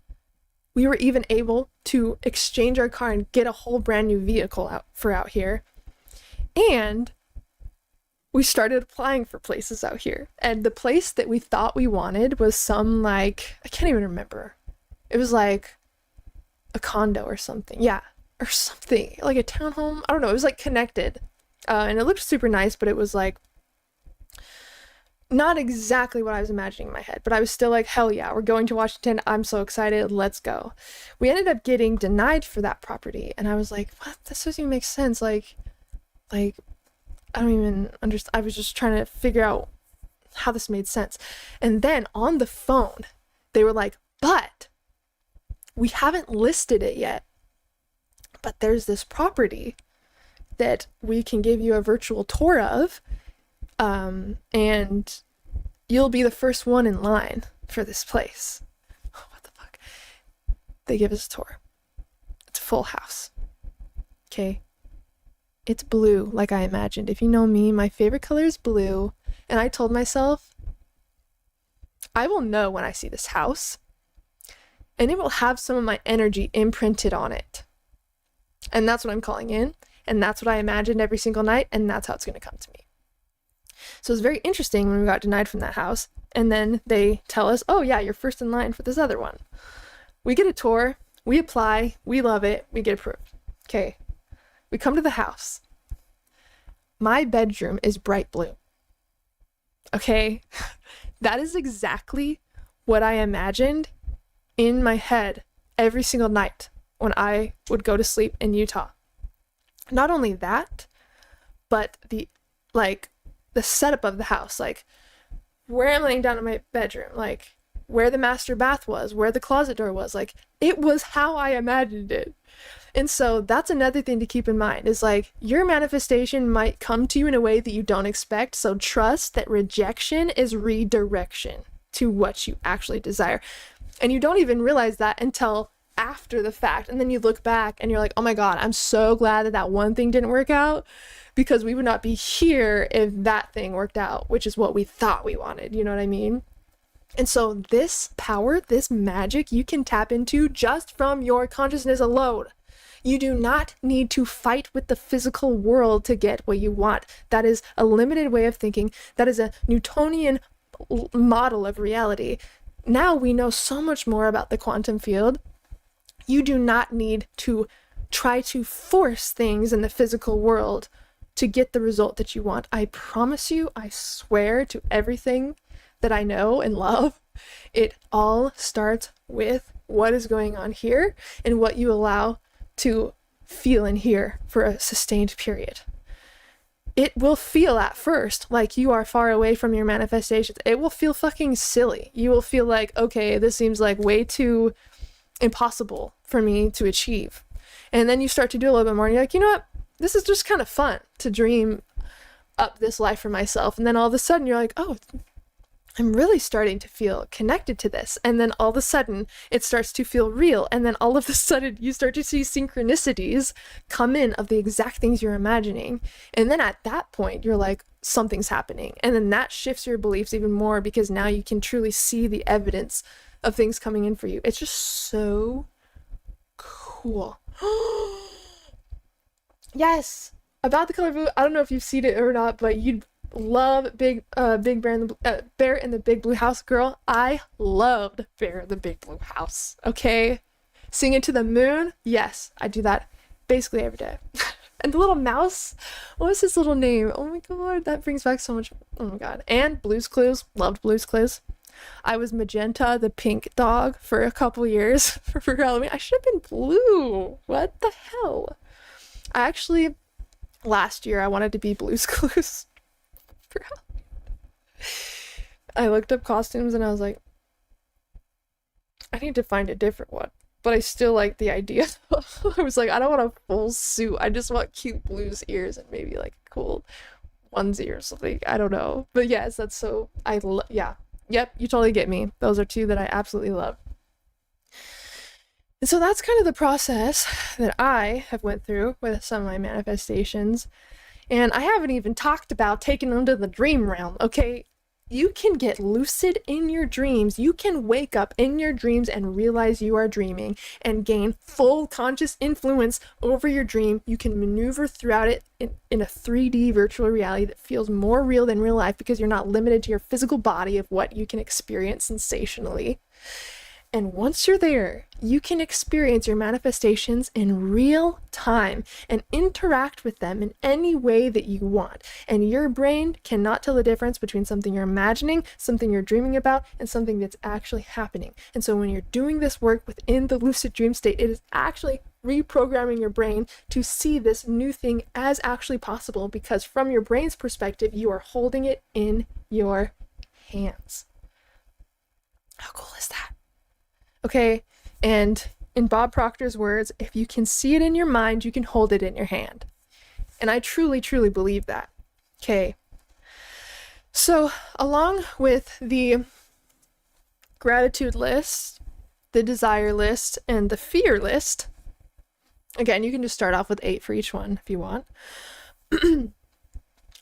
We were even able to exchange our car and get a whole brand new vehicle out here. And we started applying for places out here. And the place that we thought we wanted was some, like, I can't even remember. It was like a condo or something. Yeah, or something. Like a townhome. I don't know. It was like connected. And it looked super nice, but it was like not exactly what I was imagining in my head. But I was still like, hell yeah, we're going to Washington. I'm so excited. Let's go. We ended up getting denied for that property. And I was like, what? This doesn't even make sense. Like, I don't even understand. I was just trying to figure out how this made sense. And then on the phone, they were like, but we haven't listed it yet. But there's this property that we can give you a virtual tour of. And you'll be the first one in line for this place. What the fuck? They give us a tour. It's a full house. Okay. It's blue, like I imagined. If you know me, my favorite color is blue. And I told myself, I will know when I see this house. And it will have some of my energy imprinted on it. And that's what I'm calling in. And that's what I imagined every single night. And that's how it's going to come to me. So it's very interesting when we got denied from that house. And then they tell us, oh yeah, you're first in line for this other one. We get a tour. We apply. We love it. We get approved. Okay. We come to the house. My bedroom is bright blue. Okay? That is exactly what I imagined in my head every single night when I would go to sleep in Utah. Not only that, but the setup of the house, like where I'm laying down in my bedroom, like where the master bath was, where the closet door was, like it was how I imagined it. And so that's another thing to keep in mind is like your manifestation might come to you in a way that you don't expect. So trust that rejection is redirection to what you actually desire. And you don't even realize that until after the fact. And then you look back and you're like, oh my God, I'm so glad that that one thing didn't work out, because we would not be here if that thing worked out, which is what we thought we wanted. You know what I mean? And so this power, this magic, you can tap into just from your consciousness alone. You do not need to fight with the physical world to get what you want. That is a limited way of thinking. That is a Newtonian model of reality. Now we know so much more about the quantum field. You do not need to try to force things in the physical world to get the result that you want. I promise you, I swear to everything that I know and love, it all starts with what is going on here and what you allow to feel in here for a sustained period. It will feel at first like you are far away from your manifestations. It will feel fucking silly. You will feel like, okay, this seems like way too impossible for me to achieve. And then you start to do a little bit more and you're like, you know what? This is just kind of fun to dream up this life for myself. And then all of a sudden you're like, oh, I'm really starting to feel connected to this. And then all of a sudden it starts to feel real. And then all of a sudden you start to see synchronicities come in of the exact things you're imagining. And then at that point you're like, something's happening. And then that shifts your beliefs even more, because now you can truly see the evidence of things coming in for you. It's just so cool. Yes. About the color blue, I don't know if you've seen it or not, but you'd love Big Bear in the Big Blue House. Girl, I loved Bear in the Big Blue House. Okay, sing it to the moon. Yes, I do that basically every day. And the little mouse, what was his little name? Oh my God, that brings back so much. Oh my God. And Blue's Clues, loved Blue's Clues. I was Magenta, the pink dog, for a couple years for Halloween. I should have been blue. What the hell? I actually, last year I wanted to be Blue's Clues. I looked up costumes and I was like, I need to find a different one. but I still like the idea. I was like, I don't want a full suit. I just want cute blues ears and maybe like a cool onesie or something. I don't know. But yes, that's so, yeah. Yep, you totally get me. Those are two that I absolutely love. And so that's kind of the process that I have went through with some of my manifestations. And I haven't even talked about taking them to the dream realm, okay? You can get lucid in your dreams. You can wake up in your dreams and realize you are dreaming and gain full conscious influence over your dream. You can maneuver throughout it in a 3D virtual reality that feels more real than real life because you're not limited to your physical body of what you can experience sensationally. And once you're there, you can experience your manifestations in real time and interact with them in any way that you want. And your brain cannot tell the difference between something you're imagining, something you're dreaming about, and something that's actually happening. And so when you're doing this work within the lucid dream state, it is actually reprogramming your brain to see this new thing as actually possible, because from your brain's perspective, you are holding it in your hands. How cool is that? Okay, and in Bob Proctor's words, if you can see it in your mind, you can hold it in your hand. And I truly, truly believe that. Okay, so along with the gratitude list, the desire list, and the fear list, again, you can just start off with 8 for each one if you want.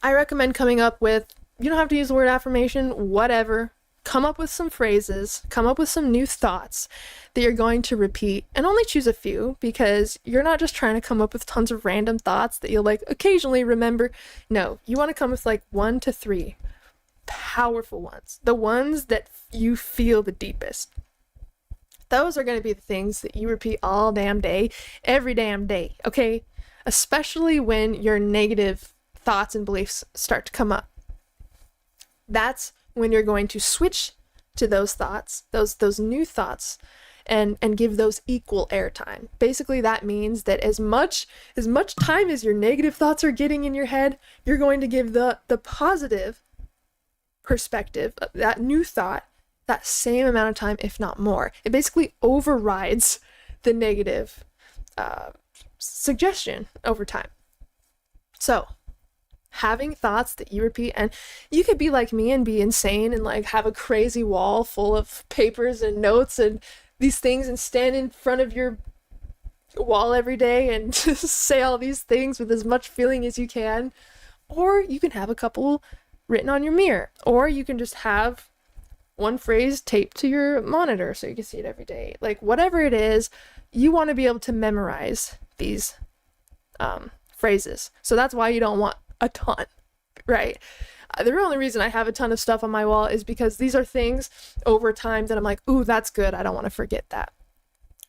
I recommend coming up with, you don't have to use the word affirmation, whatever. Come up with some phrases, come up with some new thoughts that you're going to repeat, and only choose a few, because you're not just trying to come up with tons of random thoughts that you'll like occasionally remember. No, you want to come with like 1 to 3 powerful ones, the ones that you feel the deepest. Those are going to be the things that you repeat all damn day, every damn day, okay? Especially when your negative thoughts and beliefs start to come up. That's when you're going to switch to those thoughts, those new thoughts, and give those equal airtime. Basically, that means that as much time as your negative thoughts are getting in your head, you're going to give the positive perspective, that new thought, that same amount of time, if not more. It basically overrides the negative suggestion over time. So, having thoughts that you repeat, and you could be like me and be insane and like have a crazy wall full of papers and notes and these things and stand in front of your wall every day and just say all these things with as much feeling as you can. Or you can have a couple written on your mirror, or you can just have one phrase taped to your monitor so you can see it every day. Like whatever it is, you want to be able to memorize these phrases. So that's why you don't want a ton, right? The only reason I have a ton of stuff on my wall is because these are things over time that I'm like, ooh, that's good. I don't want to forget that.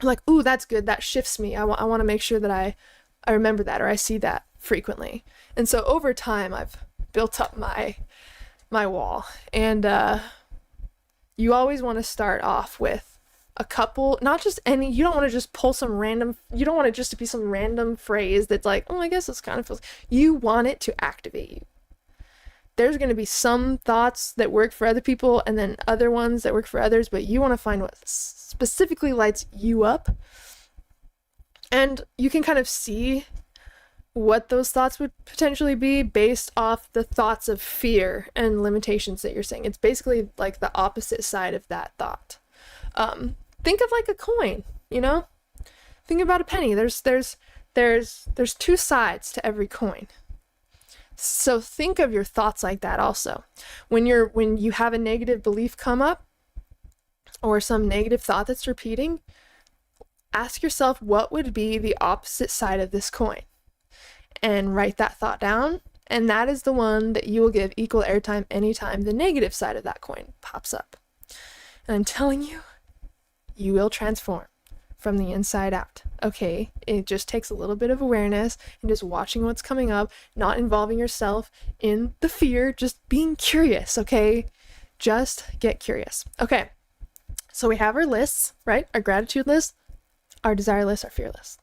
I'm like, ooh, that's good. That shifts me. I want to make sure that I remember that, or I see that frequently. And so over time, I've built up my wall. And you always want to start off with a couple, not just any, you don't want to just pull some random, you don't want it just to be some random phrase that's like, oh, I guess this kind of feels, you want it to activate you. There's going to be some thoughts that work for other people and then other ones that work for others, but you want to find what specifically lights you up. And you can kind of see what those thoughts would potentially be based off the thoughts of fear and limitations that you're saying. It's basically like the opposite side of that thought. Think of like a coin, you know? Think about a penny. There's 2 sides to every coin. So think of your thoughts like that also. When you have a negative belief come up or some negative thought that's repeating, ask yourself what would be the opposite side of this coin and write that thought down. And that is the one that you will give equal airtime anytime the negative side of that coin pops up. And I'm telling you, you will transform from the inside out. Okay, it just takes a little bit of awareness and just watching what's coming up, not involving yourself in the fear, just being curious, okay? Just get curious. Okay, so we have our lists, right? Our gratitude list, our desire list, our fear list.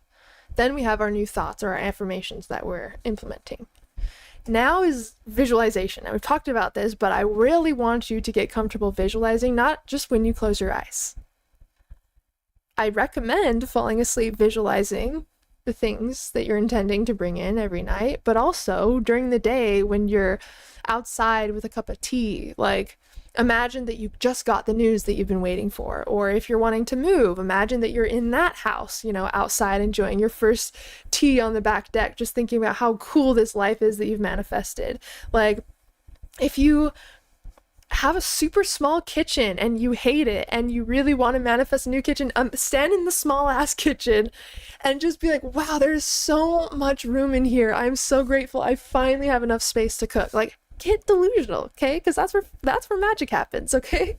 Then we have our new thoughts or our affirmations that we're implementing. Now is visualization. Now we've talked about this, but I really want you to get comfortable visualizing, not just when you close your eyes. I recommend falling asleep visualizing the things that you're intending to bring in every night, but also during the day when you're outside with a cup of tea, like imagine that you just got the news that you've been waiting for. Or if you're wanting to move, imagine that you're in that house, you know, outside enjoying your first tea on the back deck, just thinking about how cool this life is that you've manifested. Like if you have a super small kitchen and you hate it and you really want to manifest a new kitchen, stand in the small ass kitchen and just be like, wow, there's so much room in here. I'm so grateful I finally have enough space to cook. Like, get delusional, okay? Because that's where magic happens, okay?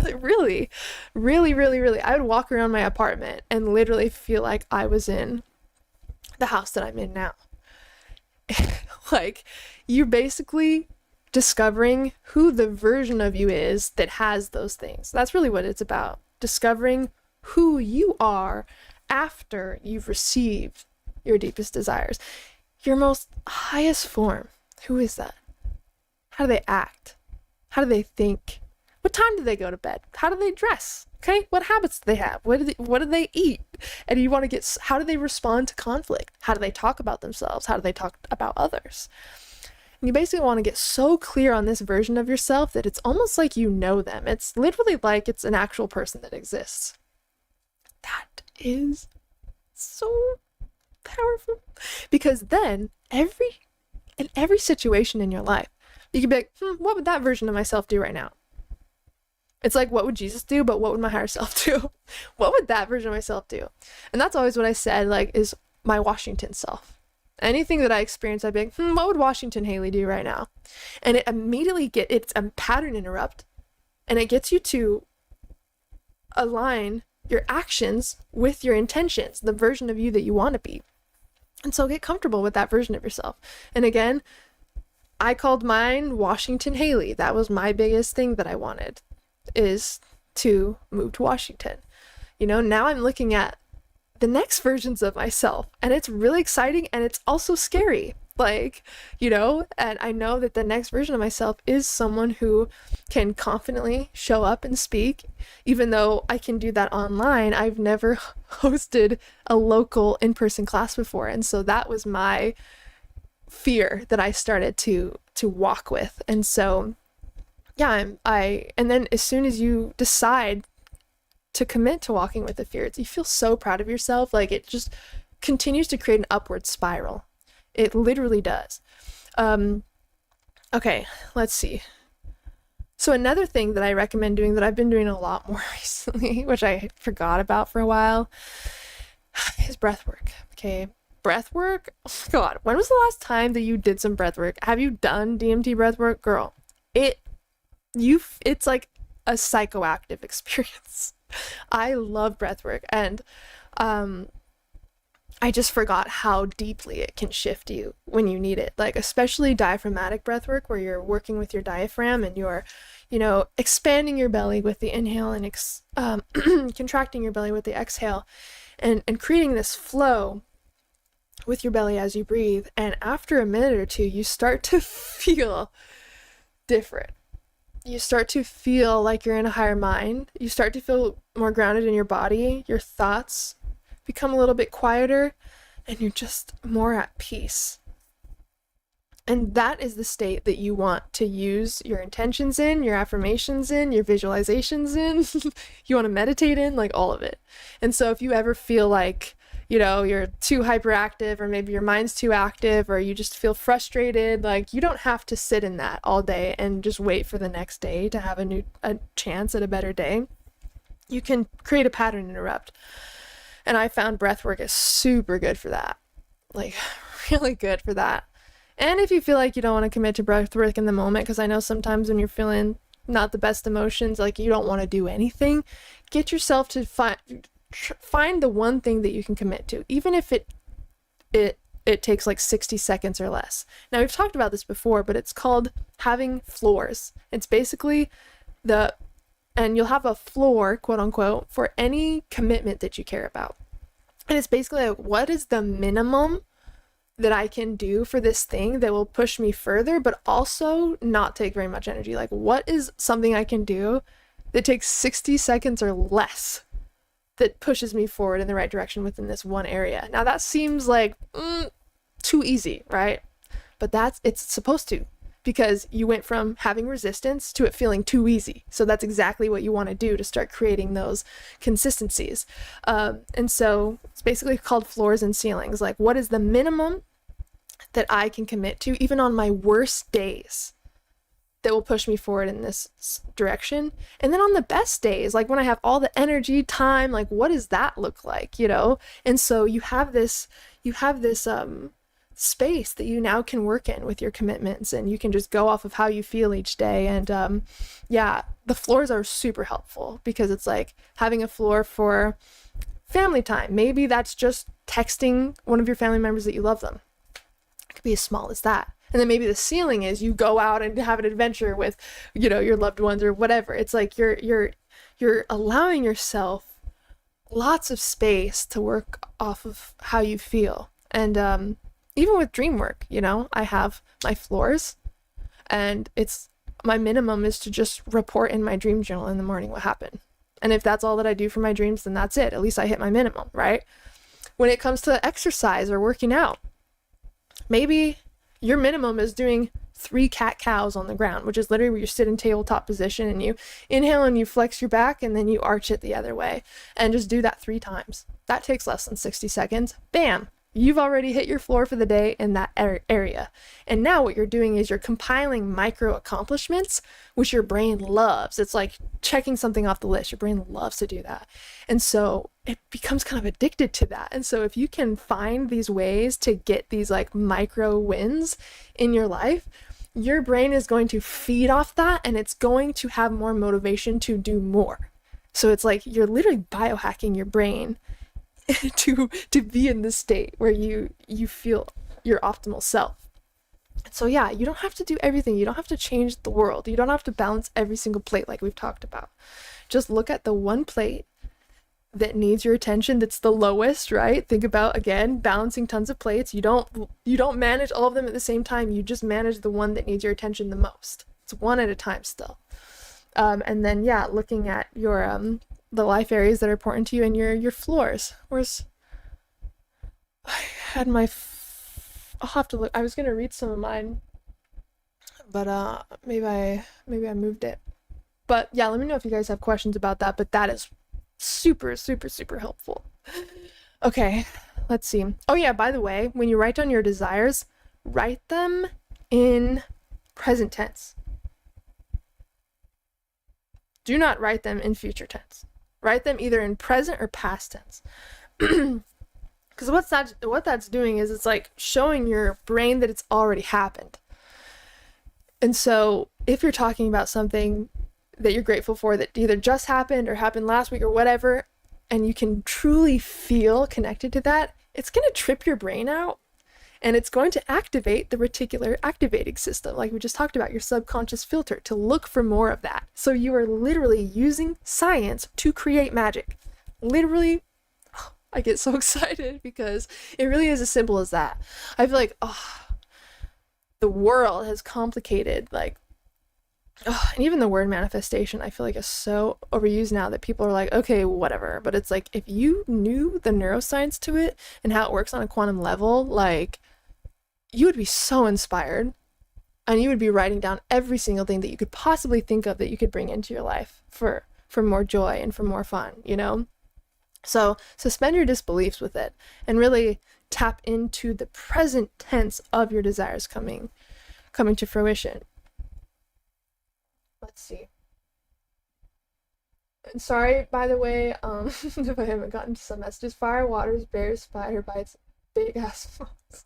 Like, really, really, really, really, I would walk around my apartment and literally feel like I was in the house that I'm in now. Like, you're basically discovering who the version of you is that has those things. That's really what it's about. Discovering who you are after you've received your deepest desires. Your most highest form. Who is that? How do they act? How do they think? What time do they go to bed? How do they dress? Okay, what habits do they have? What do they eat? And you want to get, how do they respond to conflict? How do they talk about themselves? How do they talk about others? And you basically want to get so clear on this version of yourself that it's almost like you know them. It's literally like it's an actual person that exists. That is so powerful. Because then in every situation in your life, you can be like, what would that version of myself do right now? It's like, what would Jesus do? But what would my higher self do? What would that version of myself do? And that's always what I said, like, is my Washington self. Anything that I experience, I'd be like, what would Washington Haley do right now? And it immediately it's a pattern interrupt, and it gets you to align your actions with your intentions, the version of you that you want to be. And so get comfortable with that version of yourself. And again, I called mine Washington Haley. That was my biggest thing that I wanted, is to move to Washington. You know, now I'm looking at the next versions of myself, and it's really exciting, and it's also scary, like, you know, and I know that the next version of myself is someone who can confidently show up and speak. Even though I can do that online, I've never hosted a local in-person class before, and so that was my fear that I started to walk with. And so yeah, and then as soon as you decide to commit to walking with the fear, you feel so proud of yourself. Like, it just continues to create an upward spiral. It literally does. Okay, let's see. So another thing that I recommend doing, that I've been doing a lot more recently, which I forgot about for a while, is breathwork. Okay, breathwork. Oh my God, when was the last time that you did some breathwork? Have you done DMT breathwork, girl? It's like a psychoactive experience. I love breathwork, and I just forgot how deeply it can shift you when you need it. Like, especially diaphragmatic breathwork, where you're working with your diaphragm and you're, you know, expanding your belly with the inhale and contracting your belly with the exhale, and creating this flow with your belly as you breathe. And after a minute or two, you start to feel different. You start to feel like you're in a higher mind. You start to feel more grounded in your body. Your thoughts become a little bit quieter, and you're just more at peace. And that is the state that you want to use your intentions in, your affirmations in, your visualizations in, you want to meditate in, like all of it. And so if you ever feel like, you know, you're too hyperactive, or maybe your mind's too active, or you just feel frustrated, like, you don't have to sit in that all day and just wait for the next day to have a chance at a better day. You can create a pattern interrupt. And I found breathwork is super good for that. Like, really good for that. And if you feel like you don't want to commit to breathwork in the moment, because I know sometimes when you're feeling not the best emotions, like you don't want to do anything, get yourself to find the one thing that you can commit to, even if it takes like 60 seconds or less. Now, we've talked about this before, but it's called having floors. It's basically and you'll have a floor, quote unquote, for any commitment that you care about. And it's basically like, what is the minimum that I can do for this thing that will push me further, but also not take very much energy? Like, what is something I can do that takes 60 seconds or less that pushes me forward in the right direction within this one area. Now that seems like too easy, right? But it's supposed to, because you went from having resistance to it feeling too easy. So that's exactly what you want to do to start creating those consistencies. And so it's basically called floors and ceilings. Like, what is the minimum that I can commit to, even on my worst days, that will push me forward in this direction? And then on the best days, like when I have all the energy, time, like what does that look like, you know? And so you have this space that you now can work in with your commitments, and you can just go off of how you feel each day. And yeah, the floors are super helpful, because it's like having a floor for family time. Maybe that's just texting one of your family members that you love them. It could be as small as that. And then maybe the ceiling is you go out and have an adventure with, you know, your loved ones or whatever. It's like you're allowing yourself lots of space to work off of how you feel. And even with dreamwork, you know, I have my floors, and my minimum is to just report in my dream journal in the morning what happened. And if that's all that I do for my dreams, then that's it. At least I hit my minimum, right? When it comes to exercise or working out, maybe your minimum is doing 3 cat-cows on the ground, which is literally where you sit in tabletop position and you inhale and you flex your back and then you arch it the other way, and just do that 3 times. That takes less than 60 seconds. Bam! You've already hit your floor for the day in that area. And now what you're doing is you're compiling micro accomplishments, which your brain loves. It's like checking something off the list. Your brain loves to do that. And so it becomes kind of addicted to that. And so if you can find these ways to get these like micro wins in your life, your brain is going to feed off that, and it's going to have more motivation to do more. So it's like you're literally biohacking your brain to be in this state where you feel your optimal self. So yeah, you don't have to do everything. You don't have to change the world. You don't have to balance every single plate like we've talked about. Just look at the one plate that needs your attention, that's the lowest, right? Think about, again, balancing tons of plates. You don't manage all of them at the same time. You just manage the one that needs your attention the most. It's one at a time still. And then yeah, looking at your the life areas that are important to you and your floors. I had I'll have to look. I was gonna read some of mine, but maybe I moved it. But yeah, let me know if you guys have questions about that. But that is super, super, super helpful. Okay, let's see. Oh yeah, by the way, when you write down your desires, write them in present tense. Do not write them in future tense. Write them either in present or past tense. Because what that's doing is it's like showing your brain that it's already happened. And so if you're talking about something that you're grateful for that either just happened or happened last week or whatever, and you can truly feel connected to that, it's going to trip your brain out, and it's going to activate the reticular activating system, like we just talked about, your subconscious filter, to look for more of that. So you are literally using science to create magic. Literally, I get so excited because it really is as simple as that. I feel like, the world has complicated, like, and even the word manifestation, I feel like is so overused now that people are like, okay, whatever. But it's like, if you knew the neuroscience to it and how it works on a quantum level, like, you would be so inspired, and you would be writing down every single thing that you could possibly think of that you could bring into your life for more joy and for more fun, you know? So suspend your disbeliefs with it and really tap into the present tense of your desires coming to fruition. Let's see. And sorry, by the way, if I haven't gotten to some messages. Fire, waters, bears, spider bites, big ass moths.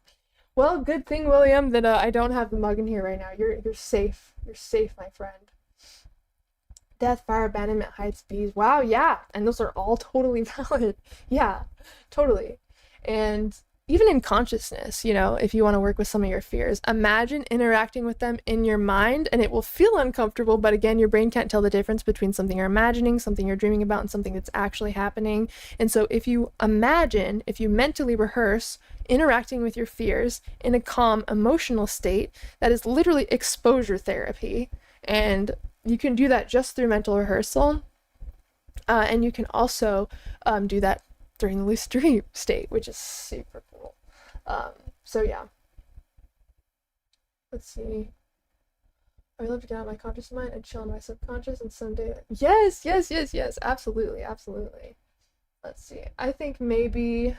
Well, good thing, William, that I don't have the mug in here right now. You're safe. You're safe, my friend. Death, fire, abandonment, heights, bees. Wow, yeah. And those are all totally valid. Yeah, totally. And even in consciousness, you know, if you want to work with some of your fears, imagine interacting with them in your mind, and it will feel uncomfortable, but again, your brain can't tell the difference between something you're imagining, something you're dreaming about, and something that's actually happening. And so if you mentally rehearse interacting with your fears in a calm emotional state, that is literally exposure therapy. And you can do that just through mental rehearsal. And you can also do that during the lucid dream state, which is super cool. So yeah. Let's see. I would love to get out of my conscious mind and chill in my subconscious and someday. Yes, yes, yes, yes. Absolutely, absolutely. Let's see. I think maybe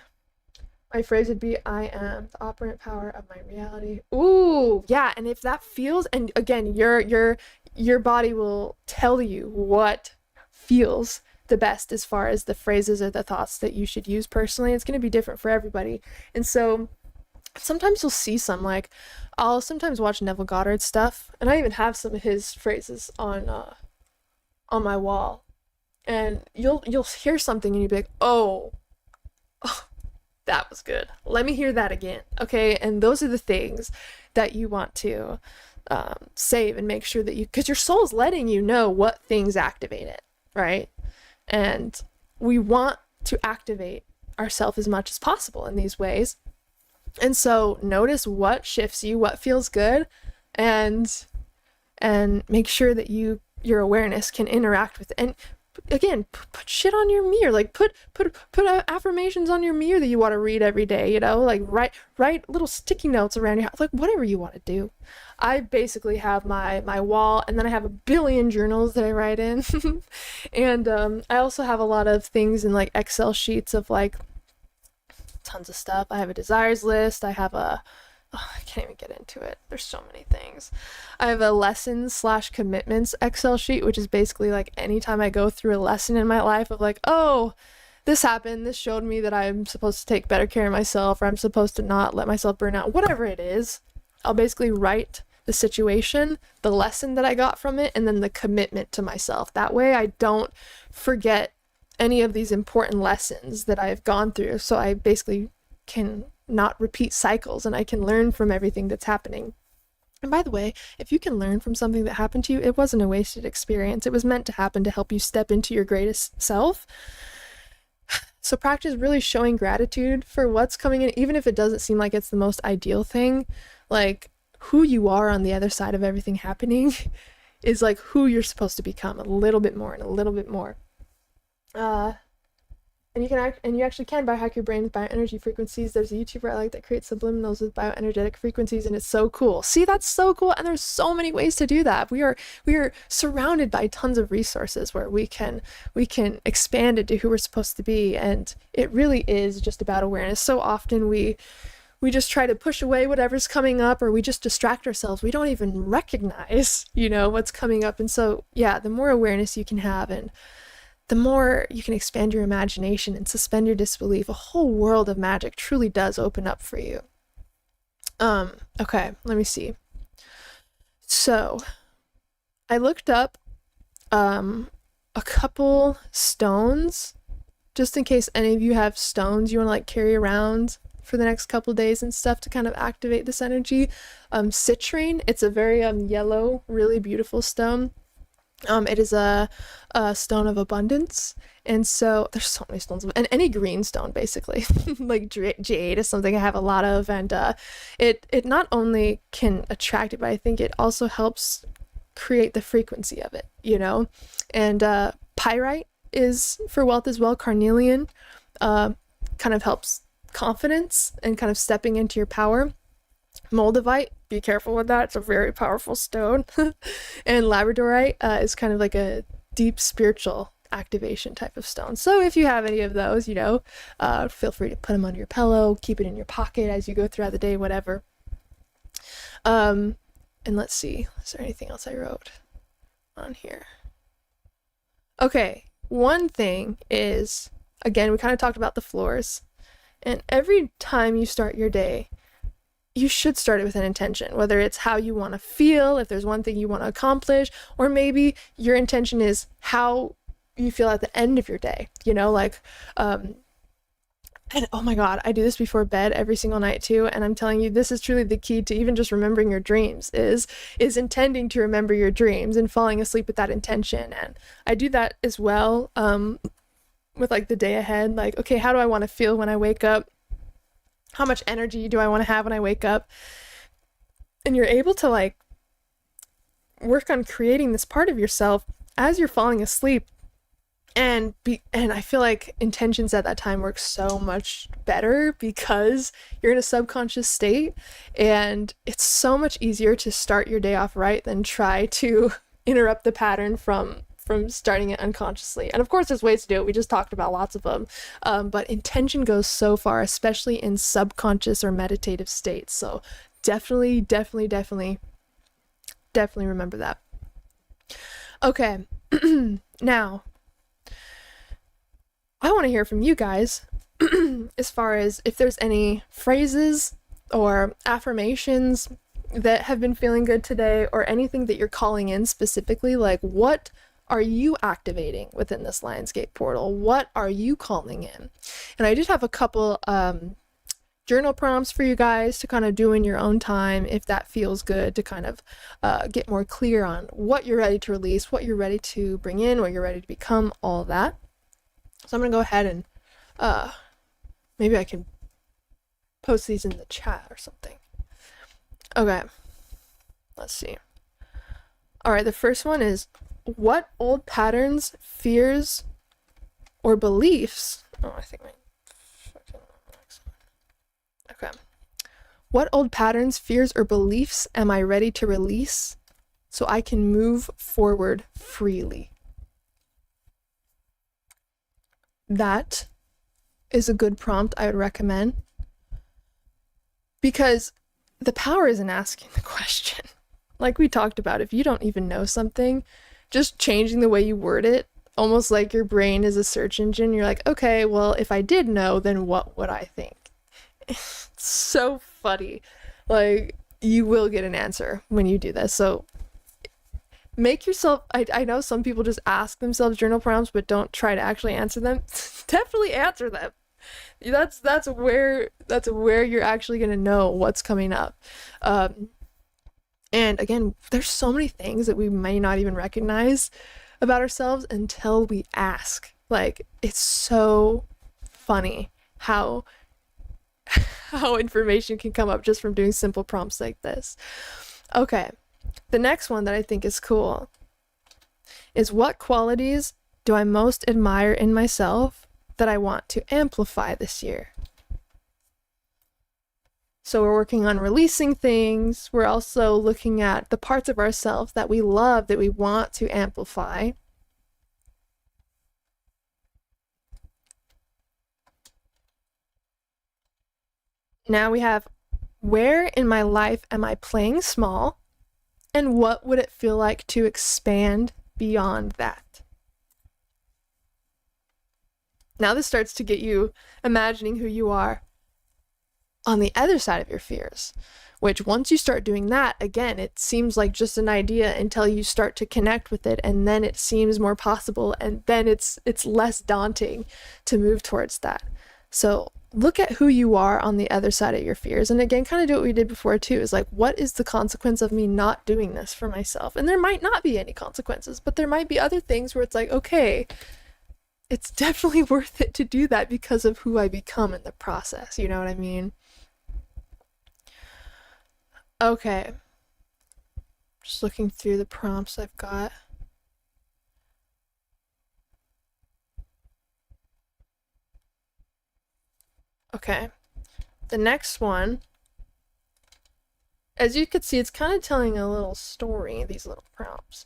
my phrase would be, I am the operant power of my reality. Ooh, yeah. And if that feels, and again, your body will tell you what feels the best as far as the phrases or the thoughts that you should use personally. It's going to be different for everybody. And so sometimes you'll see some, like, I'll sometimes watch Neville Goddard stuff, and I even have some of his phrases on my wall. And you'll hear something and you'll be like, oh, that was good. Let me hear that again. Okay. And those are the things that you want to save and make sure that you, because your soul's letting you know what things activate it, right? And we want to activate ourselves as much as possible in these ways. And so notice what shifts you, what feels good, and make sure that your awareness can interact with it. And again, put shit on your mirror, like put affirmations on your mirror that you want to read every day, like write little sticky notes around your house, like whatever you want to do. I basically have my wall, and then I have a billion journals that I write in. And I also have a lot of things in like Excel sheets of like tons of stuff. I have a desires list. I have I can't even get into it. There's so many things. I have a lessons/commitments Excel sheet, which is basically like anytime I go through a lesson in my life of like, oh, this happened, this showed me that I'm supposed to take better care of myself, or I'm supposed to not let myself burn out, whatever it is, I'll basically write the situation, the lesson that I got from it, and then the commitment to myself. That way I don't forget any of these important lessons that I've gone through. So I basically can not repeat cycles, and I can learn from everything that's happening. And by the way, if you can learn from something that happened to you, it wasn't a wasted experience. It was meant to happen to help you step into your greatest self. So practice really showing gratitude for what's coming in, even if it doesn't seem like it's the most ideal thing. Like, who you are on the other side of everything happening is like who you're supposed to become, a little bit more and a little bit more. And you actually can biohack your brain with bioenergy frequencies. There's a YouTuber I like that creates subliminals with bioenergetic frequencies, and it's so cool. See, that's so cool. And there's so many ways to do that. We are surrounded by tons of resources where we can expand into who we're supposed to be. And it really is just about awareness. So often we just try to push away whatever's coming up, or we just distract ourselves. We don't even recognize, what's coming up. And so, yeah, the more awareness you can have, and the more you can expand your imagination and suspend your disbelief, a whole world of magic truly does open up for you. Okay, let me see. So I looked up a couple stones, just in case any of you have stones you want to like carry around for the next couple days and stuff to kind of activate this energy. Citrine, it's a very yellow, really beautiful stone. It is a stone of abundance, and so there's so many stones, and any green stone basically, like jade is something I have a lot of, and it not only can attract it, but I think it also helps create the frequency of it, and pyrite is for wealth as well. Carnelian kind of helps confidence and kind of stepping into your power. Moldavite, be careful with that, it's a very powerful stone. And labradorite is kind of like a deep spiritual activation type of stone. So if you have any of those, feel free to put them under your pillow, keep it in your pocket as you go throughout the day, whatever. And let's see, is there anything else I wrote on here? Okay, one thing is, again, we kind of talked about the floors, and every time you start your day, you should start it with an intention, whether it's how you want to feel, if there's one thing you want to accomplish, or maybe your intention is how you feel at the end of your day, and oh my God, I do this before bed every single night too, and I'm telling you, this is truly the key to even just remembering your dreams, is intending to remember your dreams and falling asleep with that intention. And I do that as well with like the day ahead, like, okay, how do I want to feel when I wake up? How much energy do I want to have when I wake up? And you're able to like work on creating this part of yourself as you're falling asleep. And I feel like intentions at that time work so much better because you're in a subconscious state, and it's so much easier to start your day off right than try to interrupt the pattern from starting it unconsciously. And of course there's ways to do it, we just talked about lots of them, but intention goes so far, especially in subconscious or meditative states. So definitely remember that. Okay. Now I want to hear from you guys as far as if there's any phrases or affirmations that have been feeling good today, or anything that you're calling in specifically. Like, what are you activating within this Lionsgate portal? What are you calling in? And I did have a couple journal prompts for you guys to kind of do in your own time, if that feels good, to kind of get more clear on what you're ready to release, what you're ready to bring in, what you're ready to become, all that. So I'm going to go ahead and maybe I can post these in the chat or something. Okay, let's see. All right, the first one is, what old patterns, fears, or beliefs... Oh, I think my... Okay. What old patterns, fears, or beliefs am I ready to release so I can move forward freely? That is a good prompt I would recommend, because the power is in asking the question. Like we talked about, if you don't even know something, just changing the way you word it, almost like your brain is a search engine. You're like, okay, well, if I did know, then what would I think? It's so funny. Like, you will get an answer when you do this. So make yourself, I know some people just ask themselves journal prompts but don't try to actually answer them. Definitely answer them. That's where you're actually going to know what's coming up. And again, there's so many things that we may not even recognize about ourselves until we ask. Like, it's so funny how information can come up just from doing simple prompts like this. Okay, the next one that I think is cool is, what qualities do I most admire in myself that I want to amplify this year? So we're working on releasing things. We're also looking at the parts of ourselves that we love, that we want to amplify. Now we have, where in my life am I playing small, and what would it feel like to expand beyond that? Now this starts to get you imagining who you are on the other side of your fears, which once you start doing that, again, it seems like just an idea until you start to connect with it, and then it seems more possible, and then it's less daunting to move towards that. So look at who you are on the other side of your fears, and again, kind of do what we did before too, is like, what is the consequence of me not doing this for myself? And there might not be any consequences, but there might be other things where it's like, okay, it's definitely worth it to do that because of who I become in the process. You know what I mean? Okay. Just looking through the prompts I've got. Okay. The next one, as you can see, it's kind of telling a little story, these little prompts.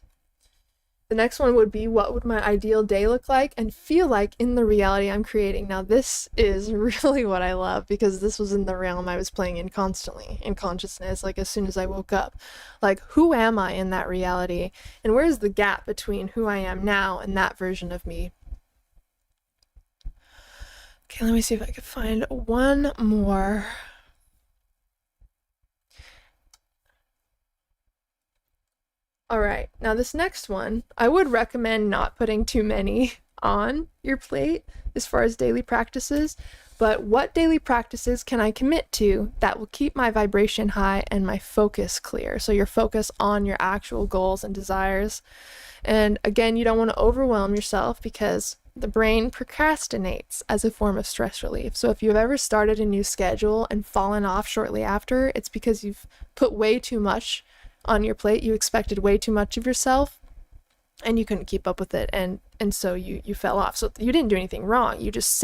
The next one would be, what would my ideal day look like and feel like in the reality I'm creating? Now this is really what I love, because this was in the realm I was playing in constantly, in consciousness, like as soon as I woke up. Like, who am I in that reality? And where's the gap between who I am now and that version of me? Okay, let me see if I can find one more. All right, now this next one, I would recommend not putting too many on your plate as far as daily practices, but what daily practices can I commit to that will keep my vibration high and my focus clear? So your focus on your actual goals and desires. And again, you don't want to overwhelm yourself, because the brain procrastinates as a form of stress relief. So if you've ever started a new schedule and fallen off shortly after, it's because you've put way too much on your plate. You expected way too much of yourself. and you couldn't keep up with it, and so you fell off. So you didn't do anything wrong. You just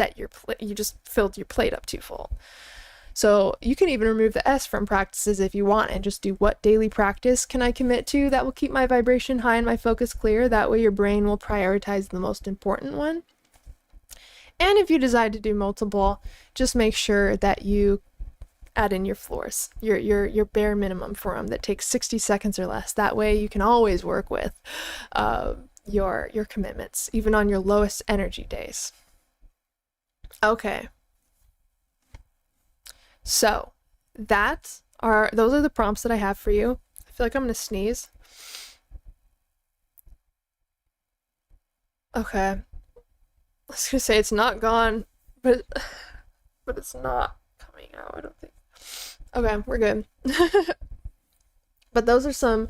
you just filled your plate up too full. So you can even remove the S from practices if you want and just do, what daily practice can I commit to that will keep my vibration high and my focus clear? That way your brain will prioritize the most important one. And if you decide to do multiple, just make sure that you add in your floors, your bare minimum for them that takes 60 seconds or less. That way you can always work with your commitments, even on your lowest energy days. Okay. So those are the prompts that I have for you. I feel like I'm gonna sneeze. Okay. I was gonna say it's not gone, but it's not coming out, I don't think. Okay, we're good. But those are some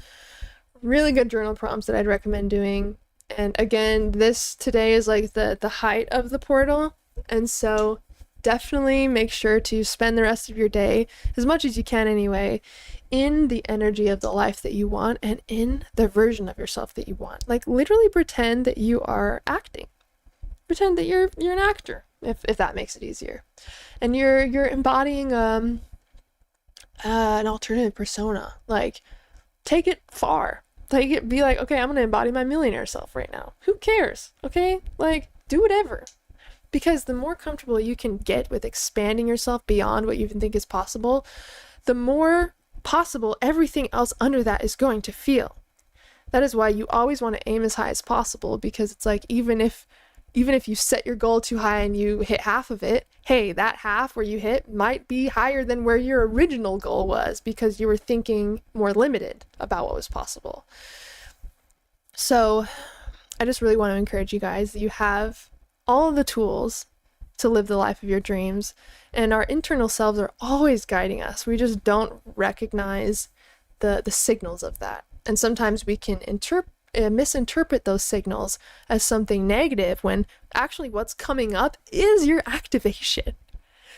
really good journal prompts that I'd recommend doing. And again, this today is like the height of the portal, and so definitely make sure to spend the rest of your day, as much as you can anyway, in the energy of the life that you want and in the version of yourself that you want. Like literally pretend that you are acting. Pretend that you're an actor, if that makes it easier. And you're embodying an alternative persona. Like, take it far. Like, be like, okay, I'm gonna embody my millionaire self right now. Who cares? Okay? Like, do whatever. Because the more comfortable you can get with expanding yourself beyond what you even think is possible, the more possible everything else under that is going to feel. That is why you always want to aim as high as possible, because it's like, even if you set your goal too high and you hit half of it, hey, that half where you hit might be higher than where your original goal was, because you were thinking more limited about what was possible. So I just really want to encourage you guys that you have all of the tools to live the life of your dreams, and our internal selves are always guiding us. We just don't recognize the signals of that. And sometimes we can misinterpret those signals as something negative, when actually what's coming up is your activation.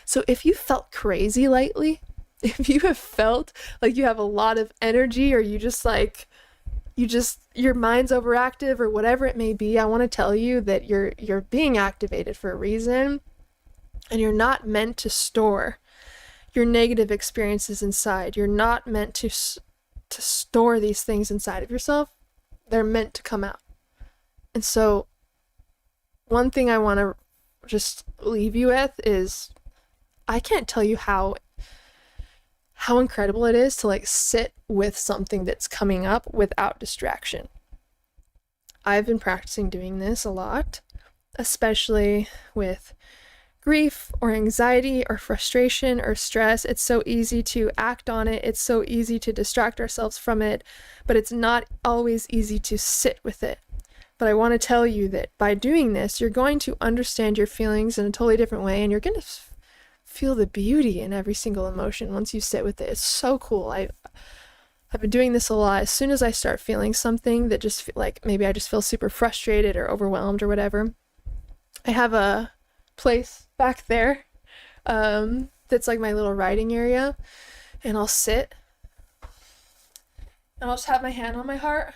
So if you felt crazy lately, if you have felt like you have a lot of energy, or your mind's overactive or whatever it may be, I want to tell you that you're being activated for a reason, and you're not meant to store your negative experiences inside. You're not meant to store these things inside of yourself. They're meant to come out. And so one thing I want to just leave you with is, I can't tell you how incredible it is to like sit with something that's coming up without distraction. I've been practicing doing this a lot, especially with grief or anxiety or frustration or stress. It's so easy to act on it. It's so easy to distract ourselves from it, but it's not always easy to sit with it. But I want to tell you that by doing this, you're going to understand your feelings in a totally different way, and you're going to feel the beauty in every single emotion once you sit with it. It's so cool. I've been doing this a lot. As soon as I start feeling something that just like, maybe I just feel super frustrated or overwhelmed or whatever, I have a place back there that's like my little writing area, and I'll sit and I'll just have my hand on my heart,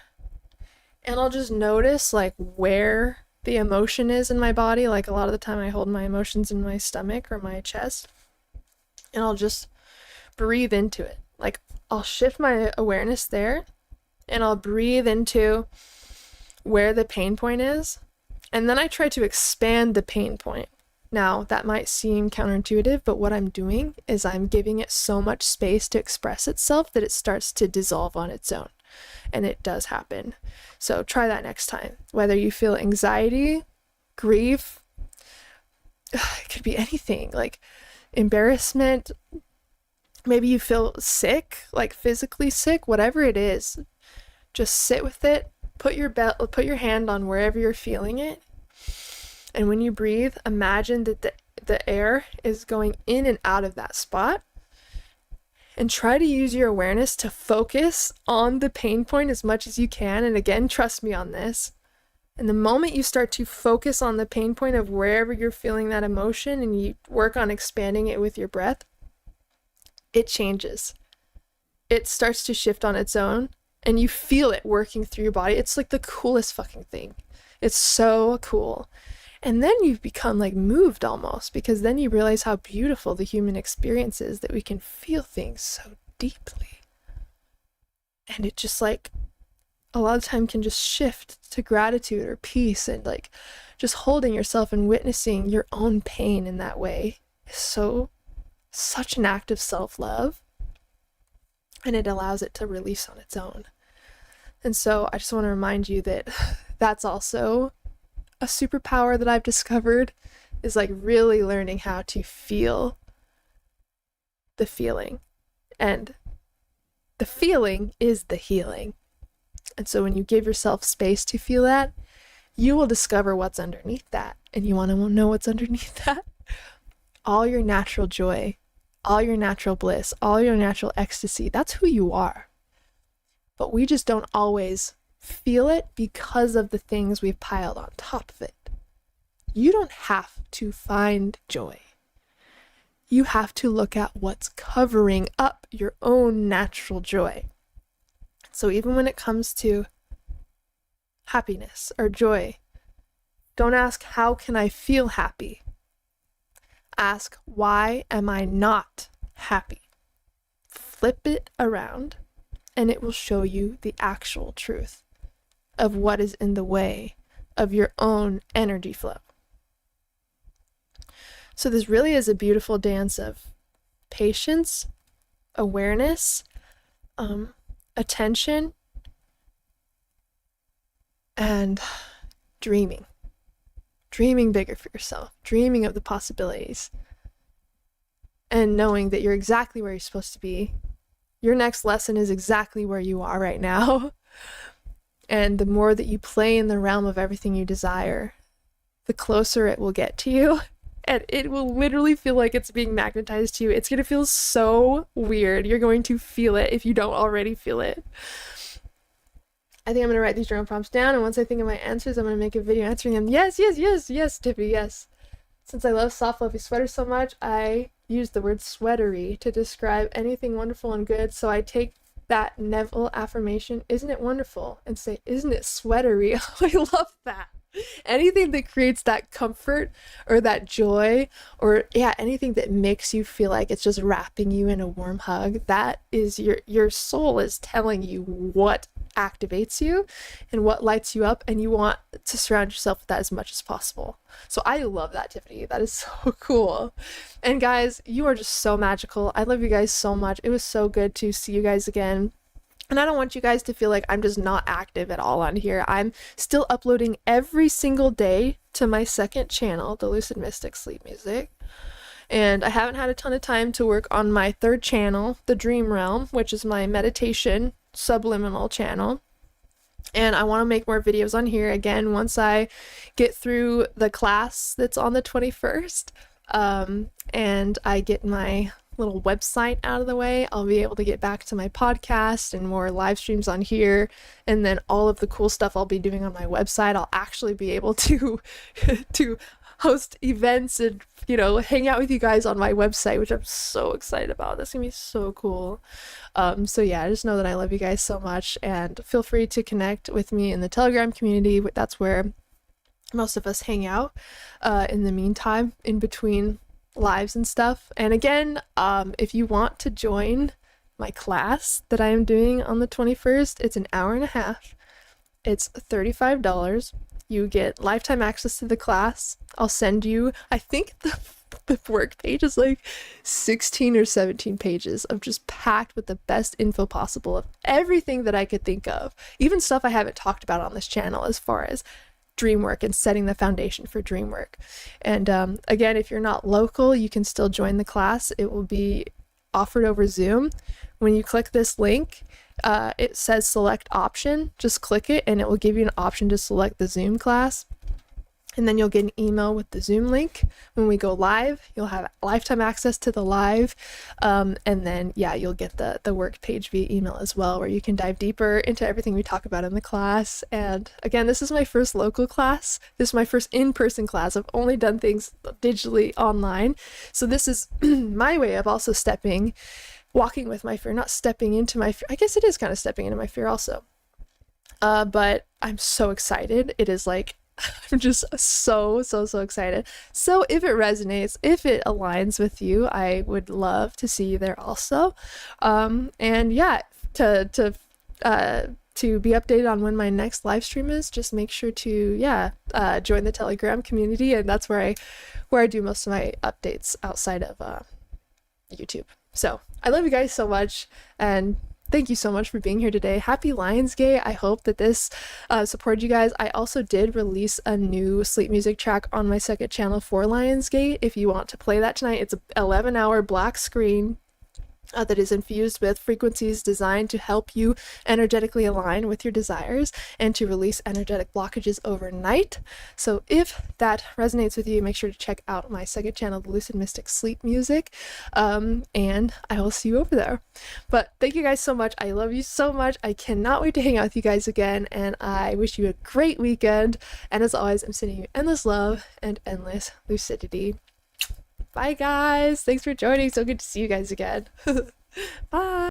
and I'll just notice like where the emotion is in my body. Like a lot of the time I hold my emotions in my stomach or my chest, and I'll just breathe into it. Like I'll shift my awareness there, and I'll breathe into where the pain point is, and then I try to expand the pain point. Now, that might seem counterintuitive, but what I'm doing is I'm giving it so much space to express itself that it starts to dissolve on its own. And it does happen. So try that next time. Whether you feel anxiety, grief, it could be anything, like embarrassment, maybe you feel sick, like physically sick, whatever it is, just sit with it, put your hand on wherever you're feeling it. And when you breathe, imagine that the air is going in and out of that spot. And try to use your awareness to focus on the pain point as much as you can. And again, trust me on this. And the moment you start to focus on the pain point of wherever you're feeling that emotion, and you work on expanding it with your breath, it changes. It starts to shift on its own. and you feel it working through your body. It's like the coolest fucking thing. It's so cool. And then you become like moved almost, because then you realize how beautiful the human experience is, that we can feel things so deeply. And it just like a lot of time can just shift to gratitude or peace, and like just holding yourself and witnessing your own pain in that way is such an act of self-love, and it allows it to release on its own. And so I just want to remind you that that's also a superpower that I've discovered, is like really learning how to feel the feeling. And the feeling is the healing. And so when you give yourself space to feel that, you will discover what's underneath that. And you want to know what's underneath that? All your natural joy, all your natural bliss, all your natural ecstasy, that's who you are. But we just don't always feel it because of the things we've piled on top of it. You don't have to find joy. You have to look at what's covering up your own natural joy. So even when it comes to happiness or joy, don't ask, how can I feel happy? Ask, why am I not happy? Flip it around, and it will show you the actual truth of what is in the way of your own energy flow. So this really is a beautiful dance of patience, awareness, attention, and dreaming. Dreaming bigger for yourself, dreaming of the possibilities, and knowing that you're exactly where you're supposed to be. Your next lesson is exactly where you are right now. And the more that you play in the realm of everything you desire, the closer it will get to you. And it will literally feel like it's being magnetized to you. It's going to feel so weird. You're going to feel it if you don't already feel it. I think I'm going to write these journal prompts down, and once I think of my answers, I'm going to make a video answering them. Yes, Tiffany, yes. Since I love soft, fluffy sweaters so much, I use the word sweatery to describe anything wonderful and good. So I take that Neville affirmation, isn't it wonderful, and say, isn't it sweatery? I love that. Anything that creates that comfort or that joy, or anything that makes you feel like it's just wrapping you in a warm hug, that is your soul is telling you what activates you and what lights you up, and you want to surround yourself with that as much as possible. So I love that, Tiffany. That is so cool. And guys, you are just so magical. I love you guys so much. It was so good to see you guys again. And I don't want you guys to feel like I'm just not active at all on here. I'm still uploading every single day to my second channel, the Lucid Mystic Sleep Music. And I haven't had a ton of time to work on my third channel, the Dream Realm, which is my meditation subliminal channel. And I want to make more videos on here again once I get through the class that's on the 21st. And I get my little website out of the way, I'll be able to get back to my podcast and more live streams on here, and then all of the cool stuff I'll be doing on my website. I'll actually be able to to host events and hang out with you guys on my website, which I'm so excited about. That's gonna be so cool. So yeah, just know that I love you guys so much, and feel free to connect with me in the Telegram community. That's where most of us hang out in the meantime, in between lives and stuff. And again, if you want to join my class that I am doing on the 21st, it's an hour and a half. It's $35. You get lifetime access to the class. I'll send you, I think the work page is like 16 or 17 pages of just packed with the best info possible of everything that I could think of, even stuff I haven't talked about on this channel as far as dreamwork and setting the foundation for dreamwork. And again, if you're not local, you can still join the class. It will be offered over Zoom. When you click this link, it says select option. Just click it and it will give you an option to select the Zoom class. And then you'll get an email with the Zoom link. When we go live, you'll have lifetime access to the live. And then, you'll get the work page via email as well, where you can dive deeper into everything we talk about in the class. And again, this is my first local class. This is my first in-person class. I've only done things digitally online. So this is my way of also stepping walking with my fear, not stepping into my fear. I guess it is kind of stepping into my fear also. But I'm so excited. It is like, I'm just so excited. So if it resonates, if it aligns with you, I would love to see you there also. And yeah, to be updated on when my next live stream is, just make sure to join the Telegram community, and that's where I do most of my updates outside of YouTube. So I love you guys so much, and thank you so much for being here today. Happy Lionsgate. I hope that this supported you guys. I also did release a new sleep music track on my second channel for Lionsgate. If you want to play that tonight, it's an 11-hour black screen that is infused with frequencies designed to help you energetically align with your desires and to release energetic blockages overnight. So if that resonates with you, make sure to check out my second channel, the Lucid Mystic Sleep Music, and I will see you over there. But thank you guys so much. I love you so much. I cannot wait to hang out with you guys again, and I wish you a great weekend. And as always, I'm sending you endless love and endless lucidity. Bye guys, thanks for joining. So good to see you guys again. Bye.